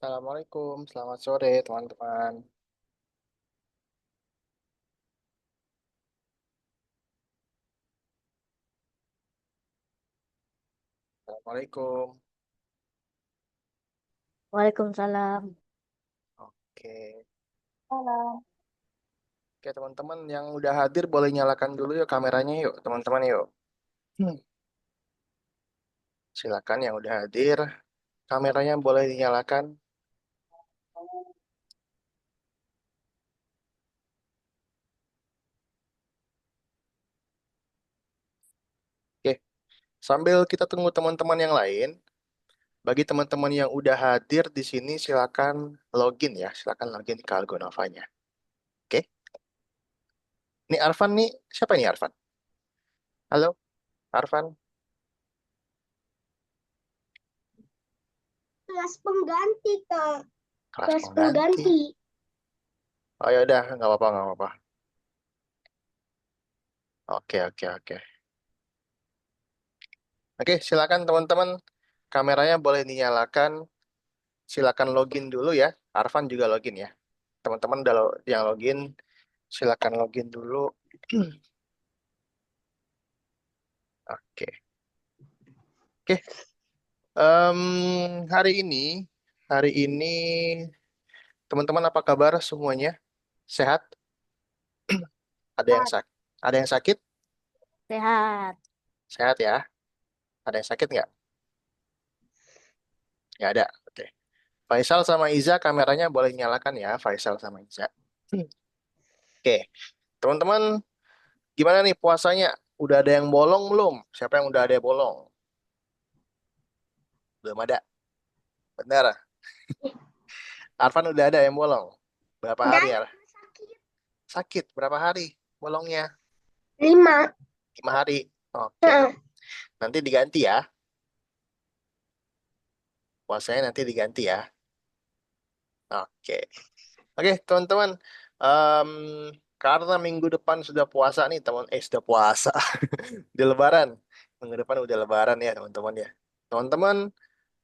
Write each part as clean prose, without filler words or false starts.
Assalamualaikum, selamat sore teman-teman. Assalamualaikum. Waalaikumsalam. Oke, Halo. oke teman-teman yang udah hadir boleh nyalakan dulu yuk kameranya yuk teman-teman yuk. Hmm. Silakan yang udah hadir, kameranya boleh dinyalakan. Oke, sambil kita tunggu teman-teman yang lain, bagi teman-teman yang udah hadir di sini silakan login ya, silakan login ke Algonovanya. Oke, ini Arfan nih, siapa ini Arfan? Halo, Arfan, Kelas pengganti, Kak. kelas Kelas pengganti. pengganti. Oh ya udah, nggak apa-apa, nggak apa-apa. Oke, oke, oke. Oke, silakan teman-teman. Kameranya boleh dinyalakan. Silakan login dulu ya. Arfan juga login ya. Teman-teman udah yang login, silakan login dulu. Oke. Oke. Hari ini teman-teman apa kabar semuanya? Sehat? Ada yang Sehat. sakit? Ada yang sakit? Sehat. Sehat ya. Ada yang sakit nggak? Nggak ada. Oke. Faisal sama Iza kameranya boleh nyalakan ya. Faisal sama Iza. Oke. Teman-teman, gimana nih puasanya? Udah ada yang bolong belum? Siapa yang udah ada yang bolong? Belum ada. Benar. Arfan udah ada yang bolong. Berapa Udah hari ya? ada sakit. Sakit. Berapa hari bolongnya? 5. 5 hari. Oke. Heeh. Nanti diganti ya. Puasanya nanti diganti ya. Oke. Oke, teman-teman. Em, karena minggu depan sudah puasa nih, teman. Sudah puasa. Di Lebaran. Minggu depan udah Lebaran ya, teman-teman ya. Teman-teman,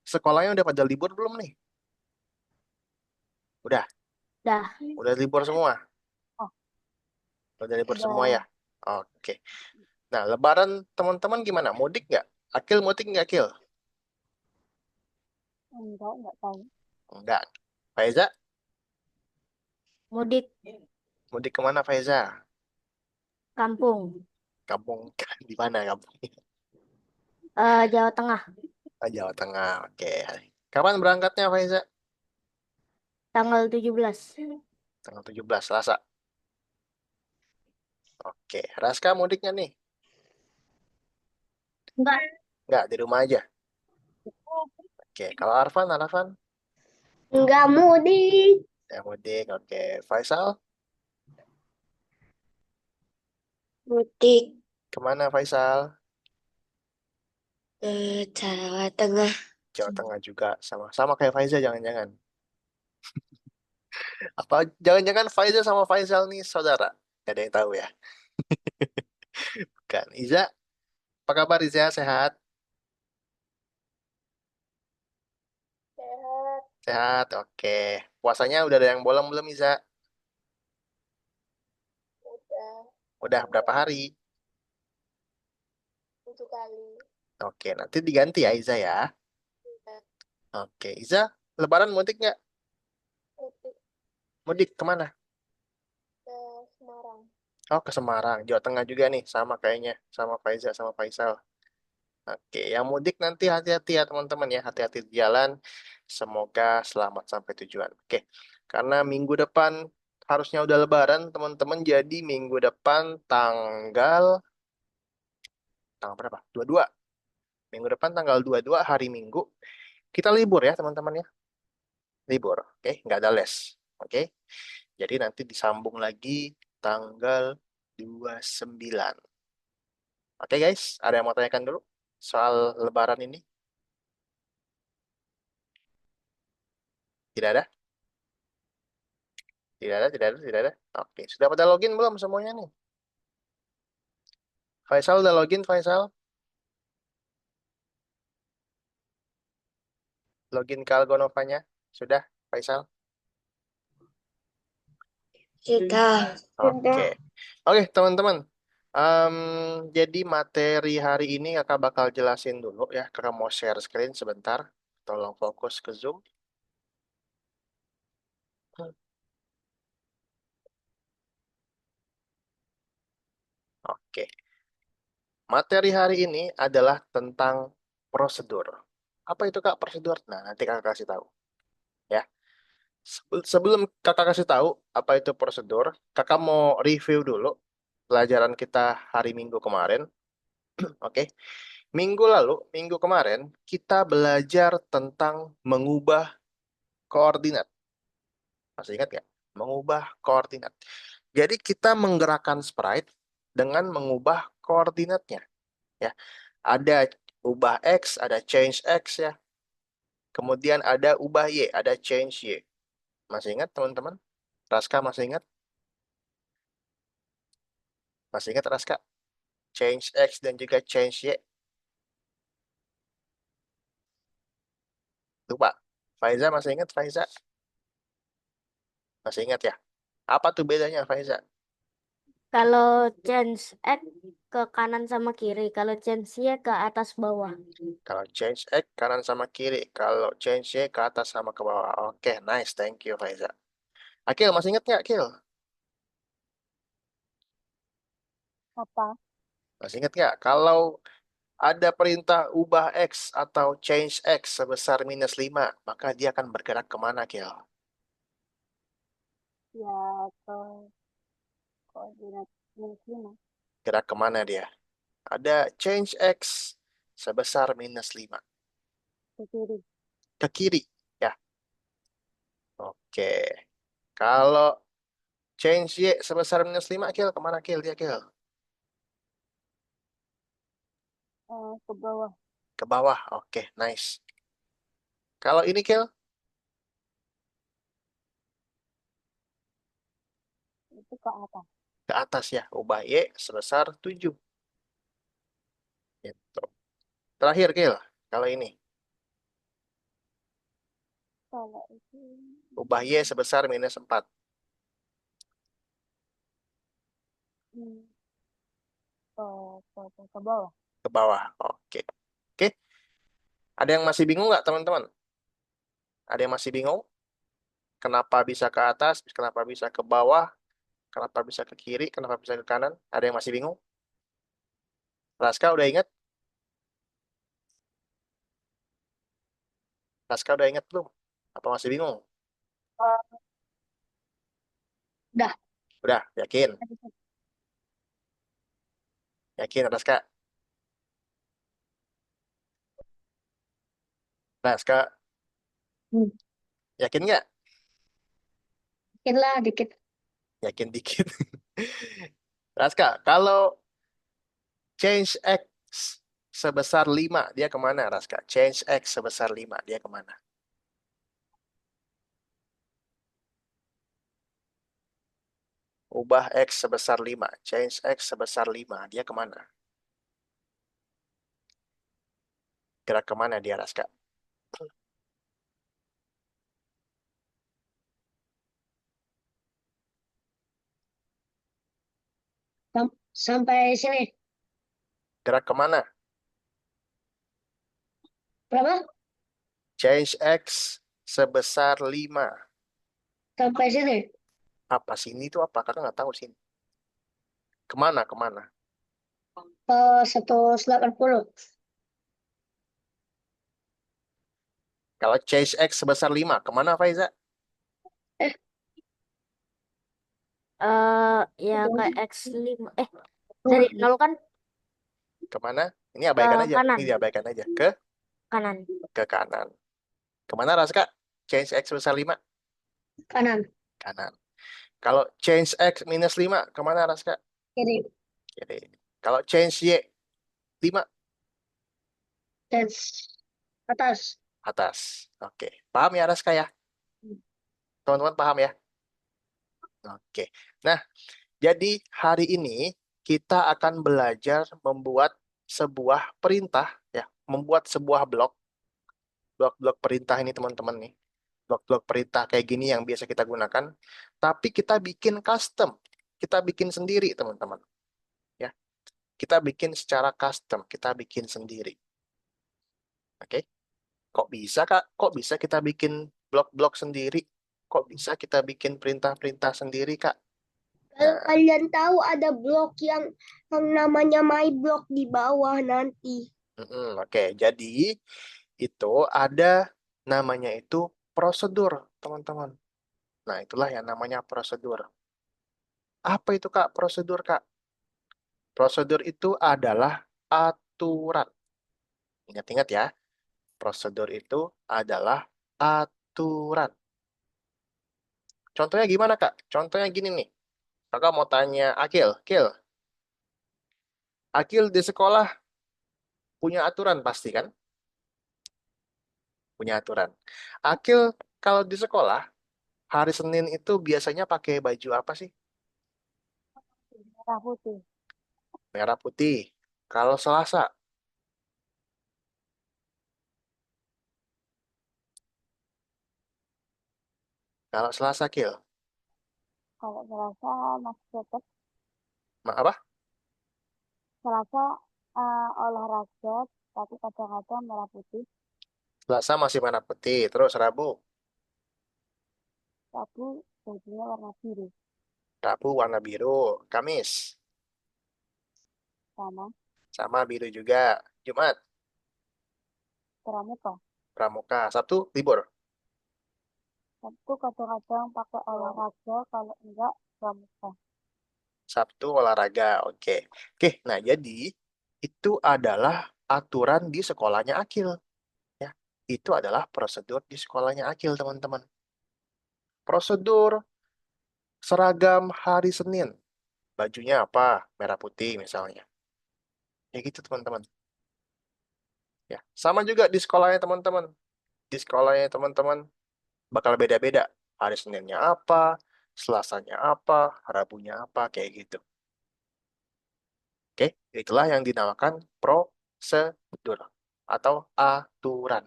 sekolahnya udah pada libur belum nih? Udah. Dah. Udah libur semua. Oh, Udah libur semua ya. udah. Oke. Nah, Lebaran teman-teman gimana? Mudik nggak? Akil mudik nggak, Akil? Enggak tahu. Enggak. Faiza, Mudik mudik kemana Faiza? kampung. Kampung di mana kampung? Jawa Tengah. Oh, Jawa Tengah. Oke. Kapan berangkatnya Faiza? Tanggal 17. Tanggal 17 Selasa. Oke. Raska mudiknya nih? Enggak. Enggak, di rumah aja. Oke. Kalau Arfan, Arfan? Enggak mudik. Ya mudik. Oke. Faisal, Mudik kemana Faisal? ke Jawa Tengah. Jawa Tengah juga. Sama kayak Faiza jangan-jangan. Apa jangan-jangan Faiza sama Faisal nih saudara? Gak ada yang tahu ya. Kan. Iza, apa kabar Iza? Sehat? Sehat. Sehat. Oke. Puasanya udah ada yang bolong belum Iza? Udah Udah berapa hari? 7 kali. Oke, nanti diganti ya Iza ya. Udah. Oke, Iza, Lebaran mudik nggak? Mudik Mudik kemana? ke Semarang. Oh, ke Semarang, Jawa Tengah juga nih, sama kayaknya, sama Faiza, sama Faisal. Oke, yang mudik nanti hati-hati ya teman-teman ya, hati-hati di jalan. Semoga selamat sampai tujuan. Oke, karena minggu depan harusnya udah Lebaran, teman-teman. Jadi minggu depan tanggal berapa? 22. Minggu depan tanggal 22 hari Minggu. Kita libur ya teman-teman ya. Libur, oke? Nggak ada les, oke? Jadi nanti disambung lagi tanggal 29. Oke guys, ada yang mau tanyakan dulu soal Lebaran ini? Tidak ada? Tidak ada, tidak ada, tidak ada. Oke, sudah pada login belum semuanya nih? Faisal udah login, Faisal? Login ke Algonovanya? Sudah, Faisal? Sudah. Oke. Oke, teman-teman. Em, jadi materi hari ini kakak bakal jelasin dulu ya. Kakak mau share screen sebentar. Tolong fokus ke Zoom. Oke. Materi hari ini adalah tentang prosedur. Apa itu Kak prosedur? Nah, nanti kakak kasih tahu ya. Sebelum kakak kasih tahu apa itu prosedur, kakak mau review dulu pelajaran kita hari Minggu kemarin. Oke. Minggu kemarin, kita belajar tentang mengubah koordinat. Masih ingat nggak? Mengubah koordinat. Jadi kita menggerakkan sprite dengan mengubah koordinatnya. Ya, ada ubah X, ada change X ya. Kemudian ada ubah Y, ada change Y. Masih ingat teman-teman? Raska masih ingat? Masih ingat Raska? Change X dan juga change Y. Lupa. Faiza masih ingat Faiza? Masih ingat ya? Apa tuh bedanya Faiza? Kalau change X ke kanan sama kiri, kalau change Y ke atas bawah. Kalau change X kanan sama kiri, kalau change Y ke atas sama ke bawah. Oke, nice, thank you Faiza. Akil masih ingat nggak Akil? Apa? Masih ingat nggak? Kalau ada perintah ubah X atau change X sebesar -5, maka dia akan bergerak kemana Akil? Ya, ke koordinat -5. Gerak kemana dia? Ada change X sebesar -5. Ke kiri. Ke kiri, ya. Oke. Kalau change Y sebesar -5, Akil kemana Akil dia Akil? Ke bawah. Ke bawah. Oke, nice. Kalau ini Akil? Itu ke atas. Ke atas ya, ubah Y sebesar 7. Gitu. Terakhir, Gil, kalau ini, Kalau itu ubah Y sebesar -4. hmm, ke, ke bawah. Ke bawah. Oke. Oke, ada yang masih bingung nggak, teman-teman? Ada yang masih bingung? Kenapa bisa ke atas, kenapa bisa ke bawah, kenapa bisa ke kiri, kenapa bisa ke kanan? Ada yang masih bingung? Raska udah ingat? Raska udah ingat belum? Apa masih bingung? Udah. Udah, yakin? Yakin, Raska? Raska, Hmm. yakin nggak? Dikit lah, dikit. Yakin dikit. Raska, kalau change X sebesar 5 dia kemana, Raska? Change X sebesar 5 dia kemana? Ubah X sebesar 5. Change X sebesar 5. Dia kemana? Gerak kemana dia, Raska? Sampai sini. Gerak kemana? Berapa? Change X sebesar 5. Sampai sini. Apa sini itu apa? Kakak nggak tahu sini. Kemana? Kemana? Ke 180. Kalau change X sebesar 5, kemana, Faiza? Eh, Eh ya itu. ke X5. Dari 0 kan Kemana? Ini ke abaikan aja. Ini kanan. diabaikan aja. Kanan. Ke kanan. Kemana, Raska? Change X sebesar 5? Kanan. Kanan. Kalau change X -5, kemana, Raska? Kiri. Kiri. Kalau change Y 5, Dan atas. atas. Oke. Paham ya, Raska ya? Teman-teman paham ya? Oke. Nah, jadi hari ini kita akan belajar membuat sebuah perintah ya, membuat sebuah blok perintah ini teman-teman nih. blok-blok perintah kayak gini yang biasa kita gunakan, tapi kita bikin custom, kita bikin sendiri teman-teman. Ya, kita bikin secara custom, kita bikin sendiri. Oke? Kok bisa Kak? Kok bisa kita bikin blok-blok sendiri? Kok bisa kita bikin perintah-perintah sendiri Kak? Kalau Nah, kalian tahu ada blok yang namanya my block di bawah nanti. oke. Jadi itu ada namanya itu prosedur, teman-teman. Nah, itulah yang namanya prosedur. Apa itu Kak prosedur Kak? Prosedur itu adalah aturan. Ingat-ingat ya, prosedur itu adalah aturan. Contohnya gimana Kak? Contohnya gini nih. Kakak mau tanya Akil. Akil, Akil di sekolah punya aturan pasti kan? Punya aturan. Akil kalau di sekolah, hari Senin itu biasanya pakai baju apa sih? Merah putih. Merah putih. Kalau Selasa, kalau Selasa Akil. Kalau Selasa masih tetap Apa? Selasa olahraga, tapi kadang-kadang merah putih. Selasa masih merah putih. Terus Rabu, Rabu bajunya warna biru Rabu warna biru. Kamis, sama sama biru juga. Jumat, pramuka. Pramuka. Sabtu, libur. Sabtu kadang-kadang pakai olahraga, kalau enggak pramuka. Sabtu olahraga. Oke. Oke, nah jadi itu adalah aturan di sekolahnya Akil. Ya, itu adalah prosedur di sekolahnya Akil, teman-teman. Prosedur seragam hari Senin. Bajunya apa? Merah putih misalnya. Ya gitu, teman-teman. Ya, sama juga di sekolahnya teman-teman. Di sekolahnya teman-teman bakal beda-beda. Hari Seninnya apa, Selasanya apa, Rabunya apa, kayak gitu. Oke, itulah yang dinamakan prosedur atau aturan.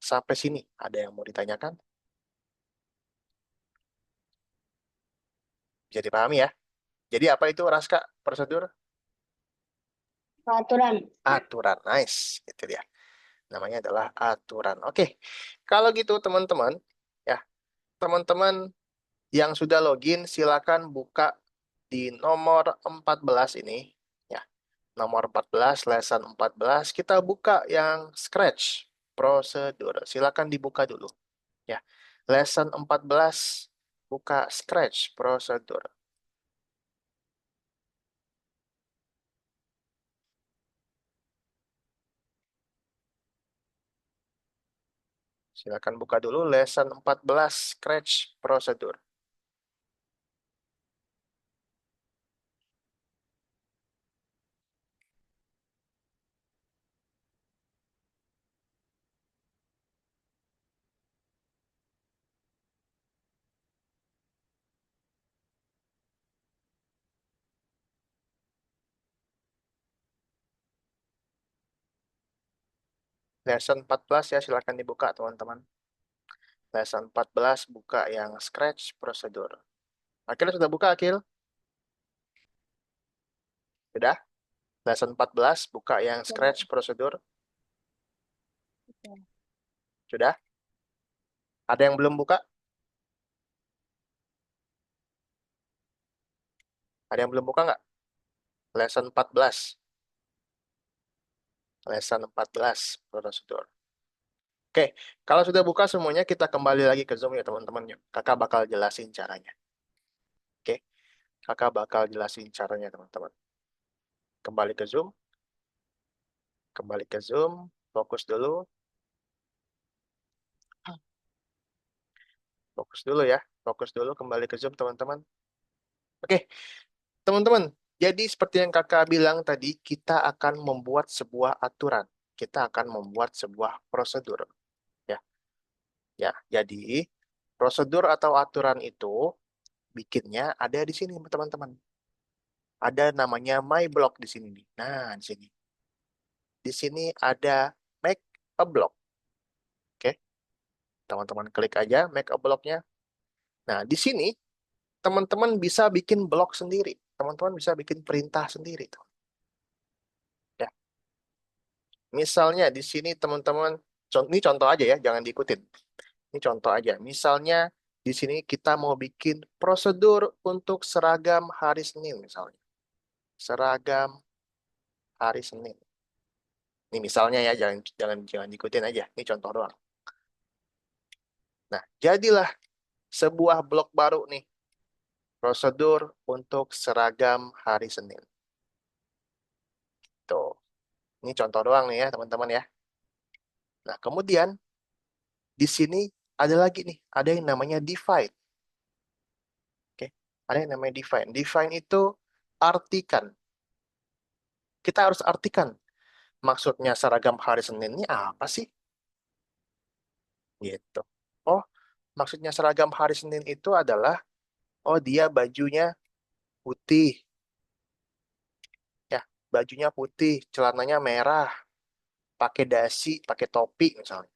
Sampai sini ada yang mau ditanyakan? Bisa dipahami ya? Jadi apa itu Raska prosedur? Peraturan. Aturan. Nice, itu dia. Namanya adalah aturan. Oke, kalau gitu teman-teman, ya teman-teman yang sudah login silakan buka di nomor 14 ini. Ya, nomor 14, lesson 14, kita buka yang Scratch prosedur. Silakan dibuka dulu. Ya, lesson 14, buka Scratch prosedur. Silakan buka dulu lesson 14, Scratch prosedur. Lesson 14 ya, silakan dibuka teman-teman. Lesson 14 buka yang Scratch prosedur. Akil sudah buka, Akil? Sudah? Lesson 14 buka yang Scratch prosedur. Oke. Sudah? Ada yang belum buka? Ada yang belum buka nggak? Lesson 14. Lesson 14 prosedur. Oke, kalau sudah buka semuanya kita kembali lagi ke Zoom ya teman-teman. Yuk, kakak bakal jelasin caranya. Oke, kakak bakal jelasin caranya teman-teman. Kembali ke Zoom, kembali ke Zoom, fokus dulu, fokus dulu ya, fokus dulu kembali ke Zoom teman-teman. Oke, teman-teman. Jadi seperti yang kakak bilang tadi, kita akan membuat sebuah aturan. Kita akan membuat sebuah prosedur. Ya, ya. Jadi prosedur atau aturan itu bikinnya ada di sini teman-teman. Ada namanya my block di sini nih. Nah, di sini. Di sini ada make a block. Oke. Teman-teman klik aja make a block-nya. Nah, di sini teman-teman bisa bikin blok sendiri. Teman-teman bisa bikin perintah sendiri tuh. Ya. Misalnya di sini teman-teman, ini contoh aja ya, jangan diikutin. Ini contoh aja. Misalnya di sini kita mau bikin prosedur untuk seragam hari Senin misalnya. Seragam hari Senin. Ini misalnya ya, jangan jangan jangan diikutin aja. Ini contoh doang. Nah, jadilah sebuah blok baru nih. Prosedur untuk seragam hari Senin. Tuh. Ini contoh doang nih ya, teman-teman ya. Nah, kemudian di sini ada lagi nih, ada yang namanya divide. Oke, ada yang namanya define. Define itu artikan. Kita harus artikan maksudnya seragam hari Senin ini apa sih? Gitu. Oh, maksudnya seragam hari Senin itu adalah, oh dia bajunya putih, ya, bajunya putih, celananya merah, pakai dasi, pakai topi misalnya,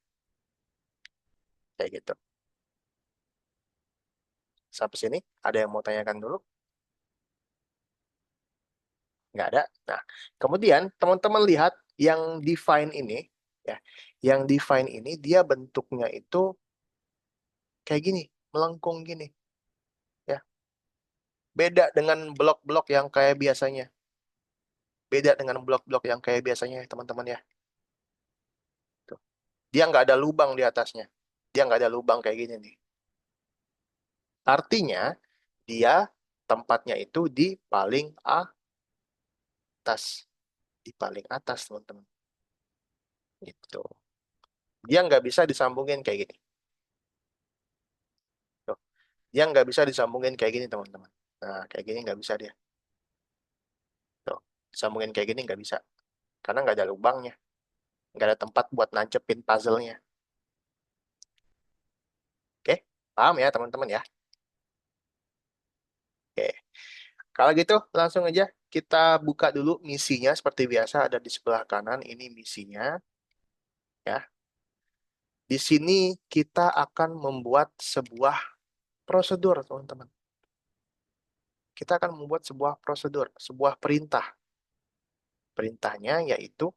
kayak gitu. Sampai sini, ada yang mau tanyakan dulu? Nggak ada. Nah, kemudian teman-teman lihat yang define ini, ya, yang define ini dia bentuknya itu kayak gini, melengkung gini, ya. Beda dengan blok-blok yang kayak biasanya. Beda dengan blok-blok yang kayak biasanya, teman-teman ya. Tuh. Dia nggak ada lubang di atasnya. Dia nggak ada lubang kayak gini nih. Artinya, dia tempatnya itu di paling atas. Di paling atas, teman-teman. Gitu. Dia nggak bisa disambungin kayak gini. Tuh. Dia nggak bisa disambungin kayak gini, teman-teman. Nah, kayak gini nggak bisa dia. Tuh. Disambungin kayak gini nggak bisa. Karena nggak ada lubangnya. Nggak ada tempat buat nancepin puzzle-nya. Oke? Paham ya, teman-teman ya? Oke. Kalau gitu, langsung aja kita buka dulu misinya. Seperti biasa ada di sebelah kanan. Ini misinya. Ya. Di sini kita akan membuat sebuah prosedur, teman-teman. Kita akan membuat sebuah prosedur, sebuah perintah. Perintahnya yaitu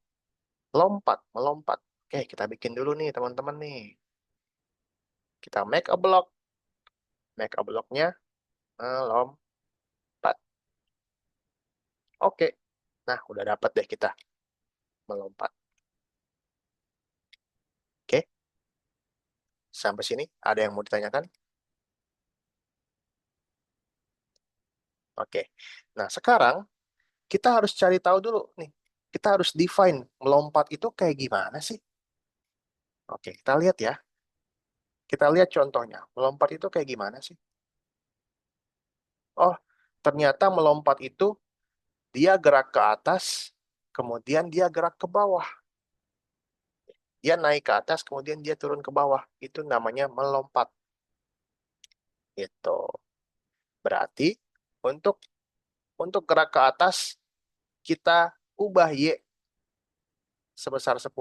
lompat, melompat. Oke, kita bikin dulu nih, teman-teman nih. Kita make a block. Make a blocknya melompat. Oke. Nah, udah dapat deh kita melompat. Oke, sampai sini ada yang mau ditanyakan? Oke. Nah, sekarang kita harus cari tahu dulu nih. Kita harus define melompat itu kayak gimana sih? Oke, kita lihat ya. Kita lihat contohnya. Melompat itu kayak gimana sih? Oh, ternyata melompat itu dia gerak ke atas, kemudian dia gerak ke bawah. Dia naik ke atas, kemudian dia turun ke bawah. Itu namanya melompat. Itu. Berarti untuk gerak ke atas kita ubah Y sebesar 10.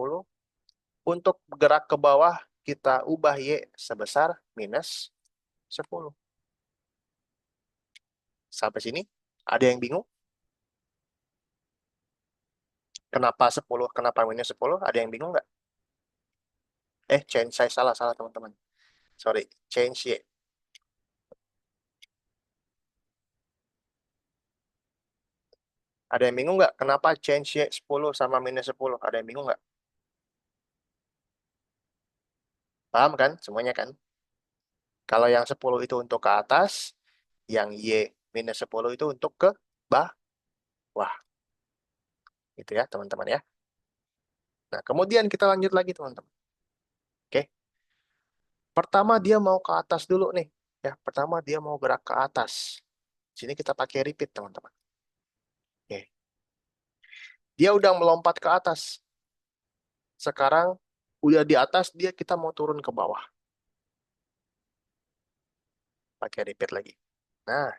Untuk gerak ke bawah kita ubah Y sebesar minus 10. Sampai sini ada yang bingung? Kenapa 10? Kenapa minus 10? Ada yang bingung nggak? Change saya salah teman-teman. Sorry, change Y. Ada yang bingung nggak? Kenapa change Y 10 sama minus 10? Ada yang bingung nggak? Paham kan? Semuanya kan? Kalau yang 10 itu untuk ke atas, yang Y minus 10 itu untuk ke bawah. Gitu ya, teman-teman ya. Nah, kemudian kita lanjut lagi, teman-teman. Oke. Pertama dia mau ke atas dulu nih. Ya, pertama dia mau gerak ke atas. Sini kita pakai repeat, teman-teman. Oke. Dia udah melompat ke atas. Sekarang udah di atas, kita mau turun ke bawah. Pakai repeat lagi. Nah,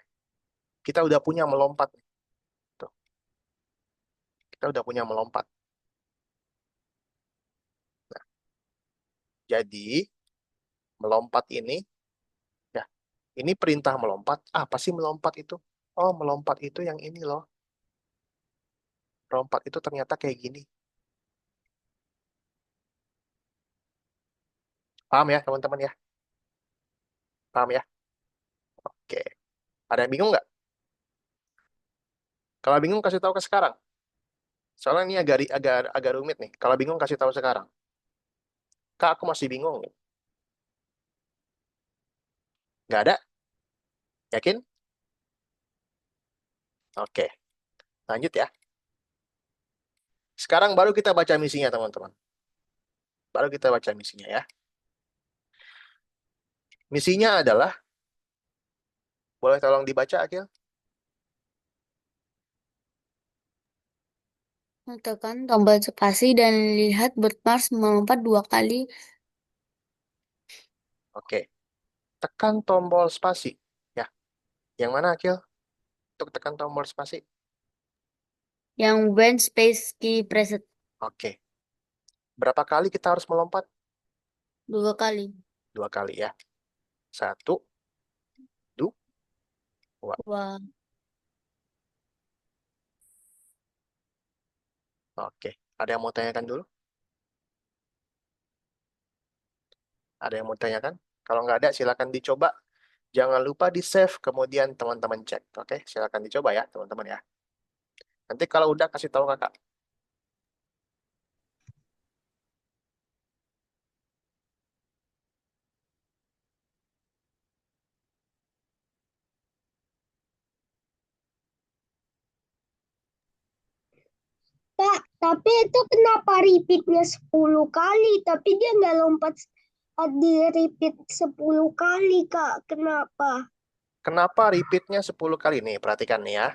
kita udah punya melompat. Tuh, kita udah punya melompat. Nah, jadi Melompat ini, ya, ini perintah melompat. Apa sih melompat itu? Oh, melompat itu yang ini loh. Melompat itu ternyata kayak gini. Paham ya, teman-teman ya? Paham ya? Oke. Ada yang bingung nggak? Kalau bingung, kasih tahu ke sekarang. Soalnya ini agak rumit nih. Kalau bingung, kasih tahu sekarang. Kak, aku masih bingung. Nggak ada? Yakin? Oke. Lanjut ya. Sekarang baru kita baca misinya, teman-teman. Baru kita baca misinya ya. Misinya adalah, boleh tolong dibaca, Akil? Tekan tombol spasi dan lihat Bird Mars melompat 2 kali. Oke. Tekan tombol spasi. Ya. Yang mana, Akil? Untuk tekan tombol spasi. Yang when space key pressed Oke. Berapa kali kita harus melompat? 2 kali. 2 kali ya. 1, 2. Wah, Oke. Ada yang mau tanyakan dulu? Ada yang mau tanyakan? Kalau nggak ada, silakan dicoba. Jangan lupa di-save, kemudian teman-teman cek. Oke, silakan dicoba ya, teman-teman ya. Nanti kalau udah, kasih tahu kakak. Kak, tapi itu kenapa repeatnya 10 kali, tapi dia nggak lompat di repeat 10 kali, Kak. Kenapa? Kenapa repeatnya 10 kali? Nih, perhatikan nih ya,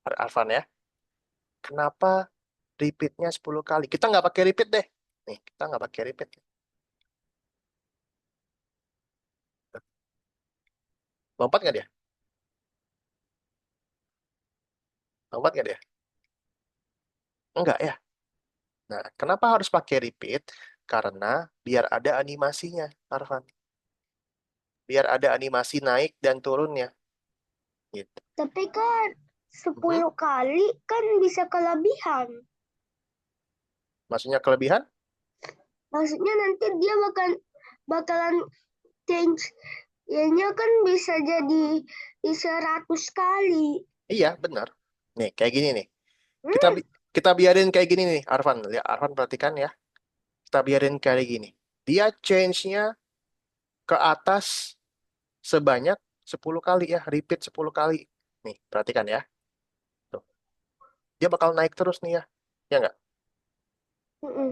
Arfan ya. Kenapa repeatnya 10 kali? Kita nggak pakai repeat deh. Nih, kita nggak pakai repeat. Lompat nggak dia? Lompat nggak dia? Enggak ya. Nah, kenapa harus pakai repeat? Karena biar ada animasinya, Arfan. Biar ada animasi naik dan turunnya. Gitu. Tapi kan Mhm. 10 kali kan bisa kelebihan. Maksudnya kelebihan? Maksudnya nanti dia bakalan change. Ya kan bisa jadi 100 kali. Iya, benar. Nih, kayak gini nih. Kita Hmm, kita biarin kayak gini nih, Arfan. Lihat, Arfan perhatikan ya. Kita biarin kayak gini. Dia change-nya ke atas sebanyak 10 kali ya, repeat 10 kali. Nih, perhatikan ya. Tuh. Dia bakal naik terus nih ya. Ya nggak? mm-mm.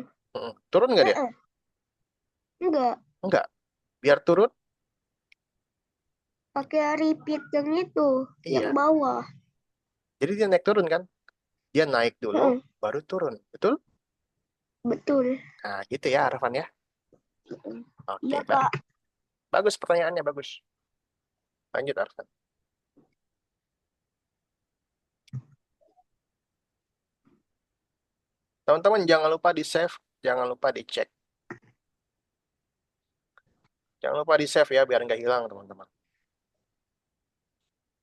Turun nggak dia? Eh, enggak. Enggak. Biar turun, Pakai repeat yang itu, yang iya. bawah. Jadi dia naik turun kan? Dia naik dulu, Mm-mm. baru turun. Betul? Betul. Nah, gitu ya, Arfan ya. Mm-mm. Oke, Iya, Kak. bagus pertanyaannya, bagus. Lanjut, Arfan. Teman-teman, jangan lupa di-save, jangan lupa dicek. Jangan lupa di-save ya, biar nggak hilang, teman-teman.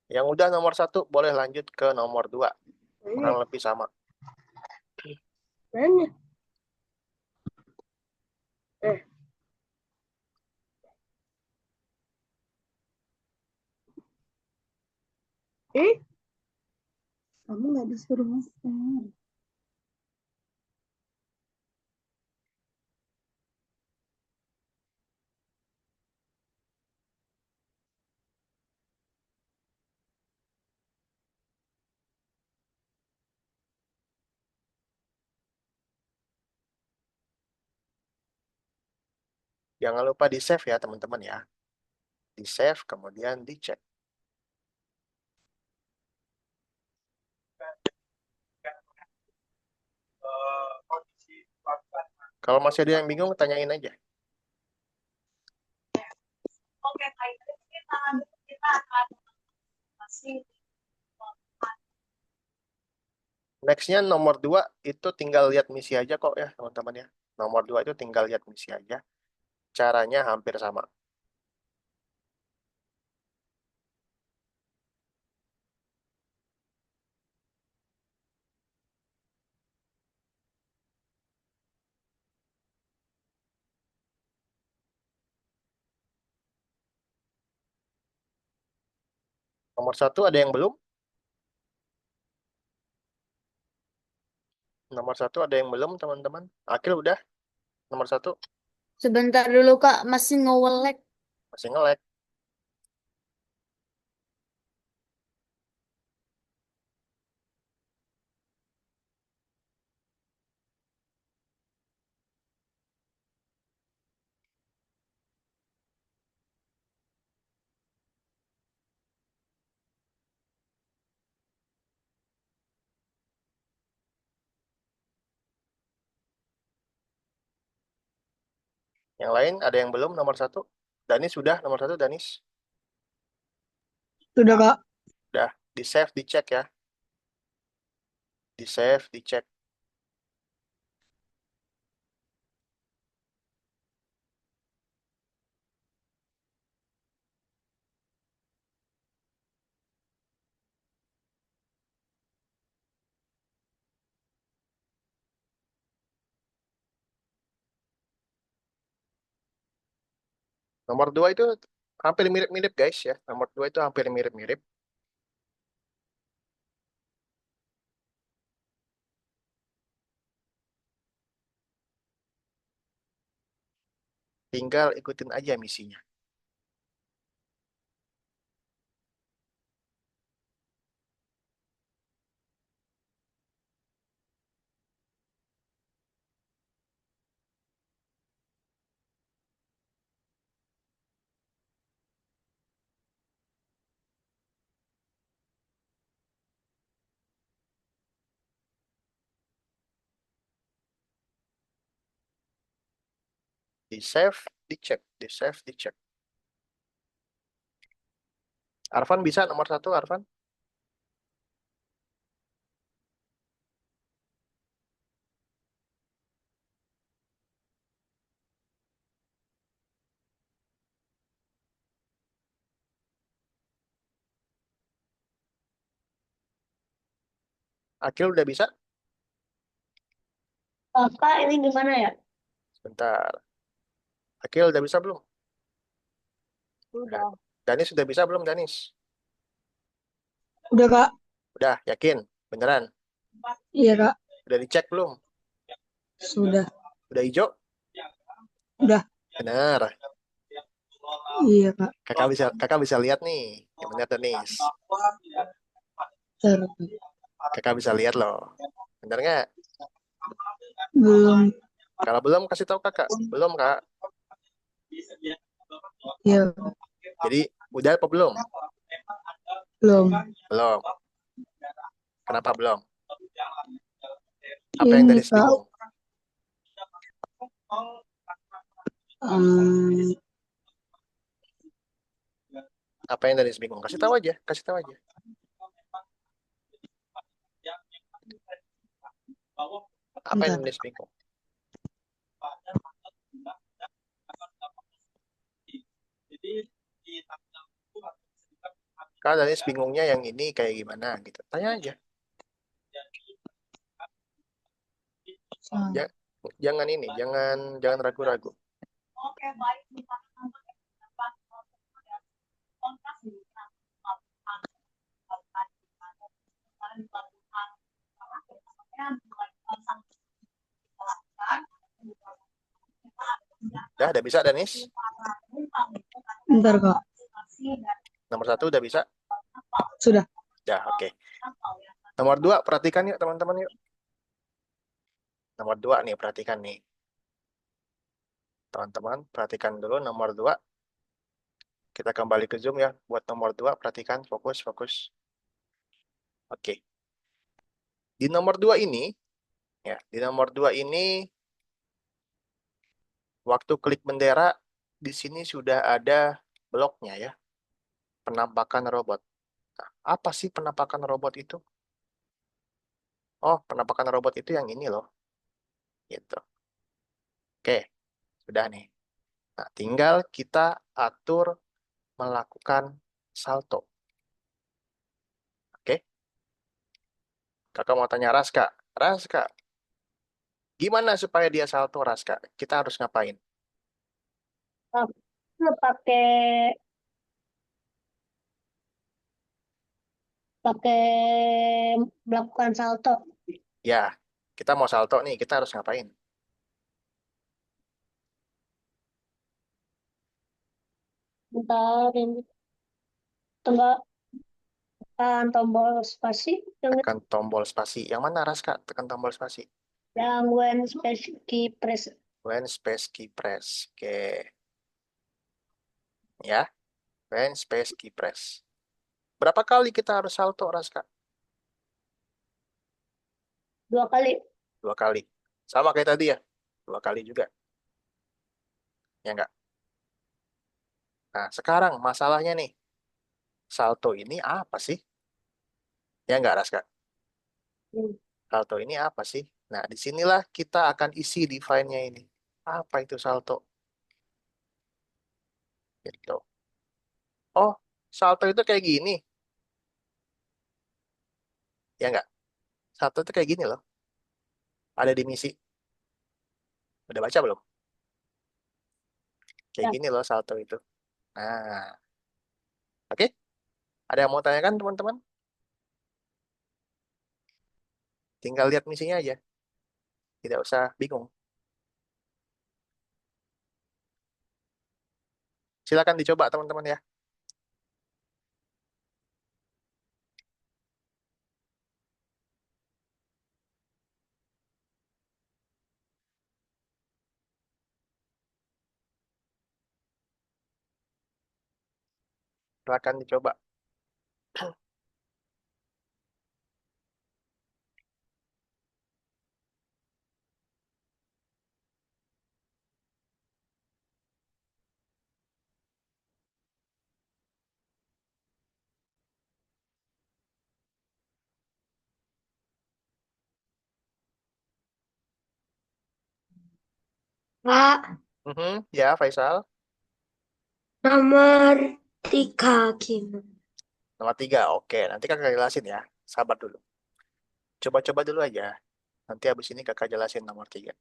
Yang udah nomor 1, boleh lanjut ke nomor 2. Kurang Mana? lebih sama. Mana? Eh, eh? Kamu nggak disuruh masuk. Jangan lupa di-save ya, teman-teman ya. Di-save, kemudian dicek. Kalau masih ada yang bingung, tanyain aja. Oke, baik. Kita akan masih Nextnya nomor 2 itu tinggal lihat misi aja kok ya, teman-teman ya. Nomor 2 itu tinggal lihat misi aja. Caranya hampir sama. Nomor 1 ada yang belum? Nomor 1 ada yang belum, teman-teman? Akil udah? Nomor 1 Sebentar dulu Kak, masih nge-lag. masih nge-lag. Yang lain ada yang belum nomor 1? Danis sudah nomor 1, Danis? Sudah, Kak. Udah, di save, dicek ya. Di save, dicek. Nomor 2 itu hampir mirip-mirip guys ya. Nomor 2 itu hampir mirip-mirip. Tinggal ikutin aja misinya. Di save, dicek. Di save, dicek. Arfan bisa nomor 1, Arfan? Akil udah bisa? Kak, ini gimana ya? Bentar. Akil udah bisa belum? Udah. Danis sudah bisa belum, Danis? Udah, Kak. Udah, yakin? Beneran? Iya, Kak. Udah dicek belum? Sudah. Udah hijau? Udah. Benar. Iya, Kak. Kakak bisa lihat nih. Yang benar, Danis. Bentar. Kakak bisa lihat loh. Benar nggak? Belum. Kalau belum, kasih tahu kakak. Belum, Kak. Iya, Jadi, udah apa belum? belum. Belum. Kenapa belum? Apa yang Ini, Danis Kak. bingung? Hmm, Apa yang Danis bingung? Kasih tahu aja. Kasih tahu aja. Apa yang bentar. Danis bingung? Kak Danis bingungnya yang ini kayak gimana gitu. Tanya aja. Salah. Ya, jangan ini, jangan ragu-ragu. Oke, baik. Udah bisa Danis? Bentar, Kak. Nomor 1 udah bisa? Sudah. Ya, oke. Nomor 2 perhatikan yuk teman-teman yuk. Nomor 2 nih, perhatikan nih. Teman-teman, perhatikan dulu nomor 2. Kita kembali ke Zoom ya. Buat nomor 2, perhatikan, fokus, fokus. Oke. Di nomor 2 ini, ya, di nomor 2 ini, waktu klik bendera, di sini sudah ada bloknya ya. Penampakan robot. Nah, apa sih penampakan robot itu? Oh, penampakan robot itu yang ini loh. Gitu. Oke, sudah nih. Nah, tinggal kita atur melakukan salto. Oke, kakak mau tanya Raska. Raska, gimana supaya dia salto, Raska? Kita harus ngapain? Pakai pakai melakukan salto. Ya, kita mau salto nih, kita harus ngapain? Bentar, ini tunggal tekan tombol spasi Tekan tombol spasi. Yang mana, Raska? Tekan tombol spasi. yang when space key press. When space key press. Oke. Ya, when space key press. Berapa kali kita harus salto, Raska? 2 kali. 2 kali. Sama kayak tadi ya. 2 kali juga. Ya enggak? Nah, sekarang masalahnya nih. Salto ini apa sih? Ya enggak, Raska? Hmm. Salto ini apa sih? Nah, disinilah kita akan isi define-nya ini. Apa itu salto? Gitu. Oh, salto itu kayak gini. Ya enggak? Salto itu kayak gini loh. Ada di misi. Udah baca belum? Kayak Ya, gini loh salto itu. Nah, oke. Ada yang mau tanyakan teman-teman? Tinggal lihat misinya aja. Tidak usah bingung. Silakan dicoba teman-teman ya. Silakan dicoba. Pak, Ya, Faisal. nomor 3 gimana? Nomor 3. Oke, nanti kakak jelasin ya. Sabar dulu. Coba-coba dulu aja. Nanti habis ini kakak jelasin nomor 3.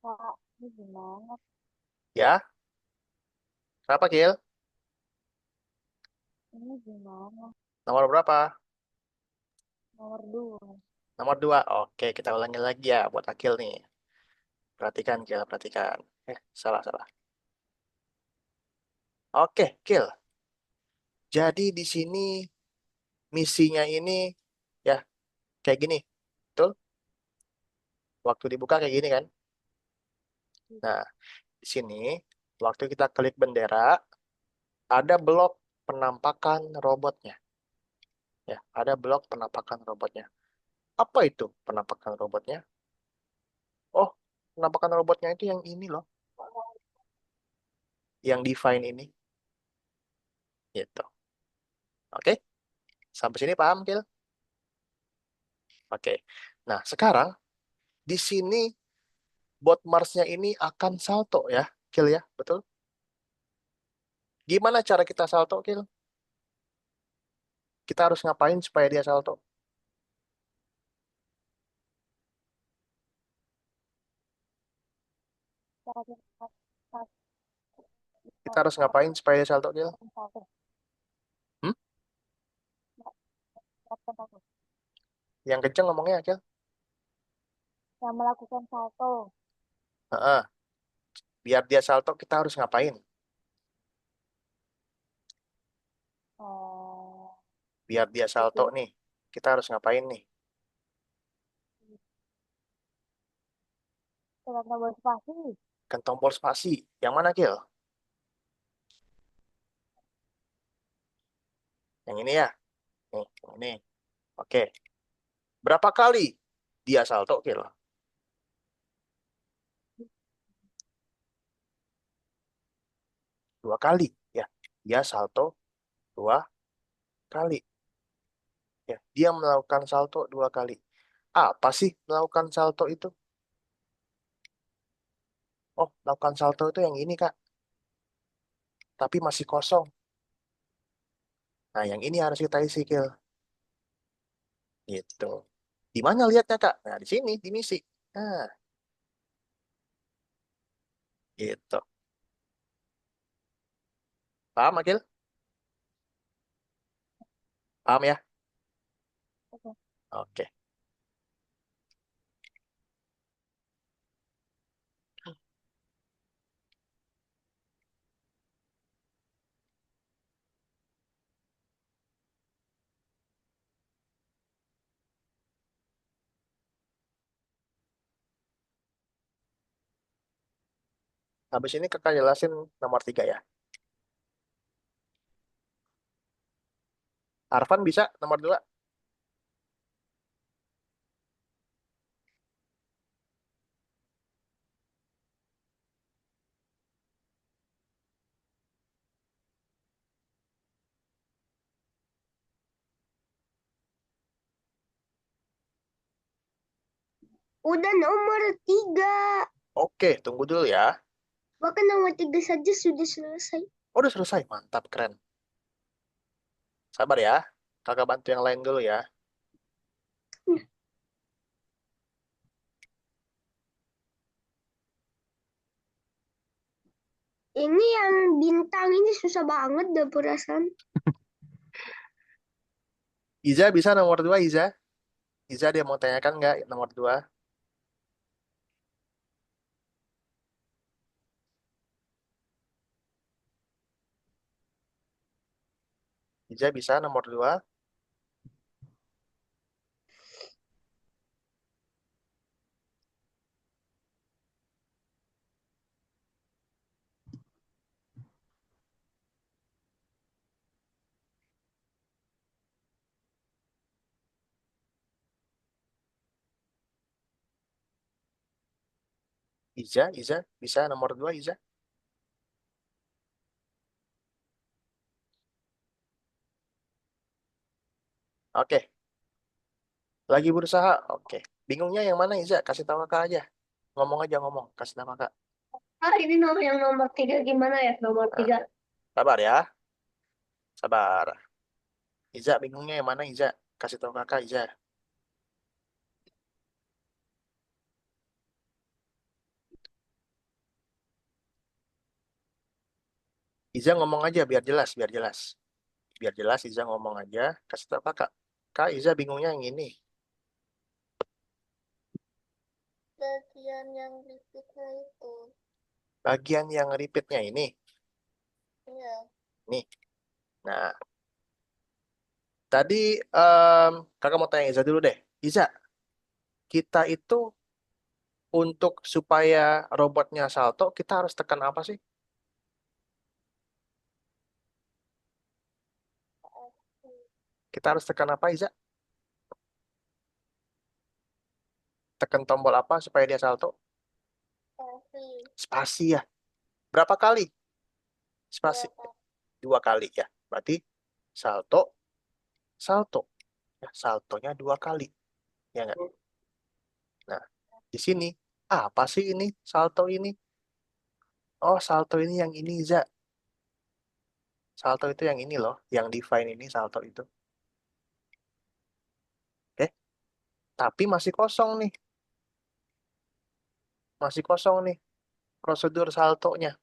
Kak, ini gimana? Ya, kenapa, Gil? Ini gimana? Nomor berapa? Nomor 2. Nomor 2. Oke, kita ulangi lagi ya buat Akil nih. Perhatikan, Gil, perhatikan. Salah. Oke, Gil. Jadi di sini misinya ini ya kayak gini. Betul? Waktu dibuka kayak gini kan? Nah, di sini waktu kita klik bendera, ada blok penampakan robotnya. Ya, ada blok penampakan robotnya. Apa itu penampakan robotnya? Oh, penampakan robotnya itu yang ini loh, yang define ini. Gitu. Oke, sampai sini paham, Kil? Oke. Nah, sekarang di sini bot Mars-nya ini akan salto ya, Kil ya, betul? Gimana cara kita salto, Kil? Kita harus ngapain supaya dia salto? Kita harus ngapain supaya dia salto, Kil? Hmm? Yang kenceng ngomongnya, Kil. Yang melakukan salto. Heeh. Biar dia salto, kita harus ngapain? Oh, Biar dia salto nih, kita harus ngapain nih? tekan tombol spasi. Kan tombol spasi. Yang mana, Gil? Yang ini ya? Nih, yang ini. Oke. Berapa kali dia salto, Gil? 2 kali. Ya, dia salto 2 kali. Ya, dia melakukan salto 2 kali. Apa sih melakukan salto itu? Oh, melakukan salto itu yang ini, Kak. Tapi masih kosong. Nah, yang ini harus kita isi, Gil. Gitu. Di mana lihatnya, Kak? Nah, di sini, di misi. Nah, gitu. Paham, Akil? Paham ya? Oke. Oke. Habis ini kakak jelasin nomor 3 ya. Arfan bisa nomor 2? Udah nomor 3. Oke, tunggu dulu ya. Bahkan nomor 3 saja sudah selesai. Oh, udah selesai. Mantap, keren. Sabar ya. Kakak bantu yang lain dulu ya. Ini yang bintang ini susah banget deh perasaan. Iza bisa nomor 2, Iza? Iza dia mau tanyakan nggak nomor 2? Iza bisa nomor 2? Iza bisa nomor 2, Iza? Oke, lagi berusaha. Oke. Bingungnya yang mana, Iza? Kasih tahu kakak aja. Ngomong aja, ngomong. Kasih tahu kakak. Ini yang nomor 3 gimana ya? Nomor Nah, 3. sabar ya. Sabar. Iza bingungnya yang mana, Iza? Kasih tahu kakak, Iza. Iza ngomong aja biar jelas, biar jelas. Biar jelas Iza ngomong aja, kasih tahu kakak. Kak, Iza bingungnya yang ini. Bagian yang repeatnya itu. Bagian yang repeatnya ini. Iya. Nih. Nah, tadi kakak mau tanya Iza dulu deh. Iza, kita itu untuk supaya robotnya salto, kita harus tekan apa sih? Kita harus tekan apa, Iza? Tekan tombol apa supaya dia salto? Spasi. Spasi ya. Berapa kali? Spasi. Berapa? 2 kali ya. Berarti salto, salto. Ya, saltonya 2 kali. Ya nggak? Nah, di sini, apa sih ini? Salto ini? Oh, salto ini yang ini, Iza. Salto itu yang ini loh. Yang define ini salto itu. Oke. Tapi masih kosong nih. Masih kosong nih prosedur saltonya.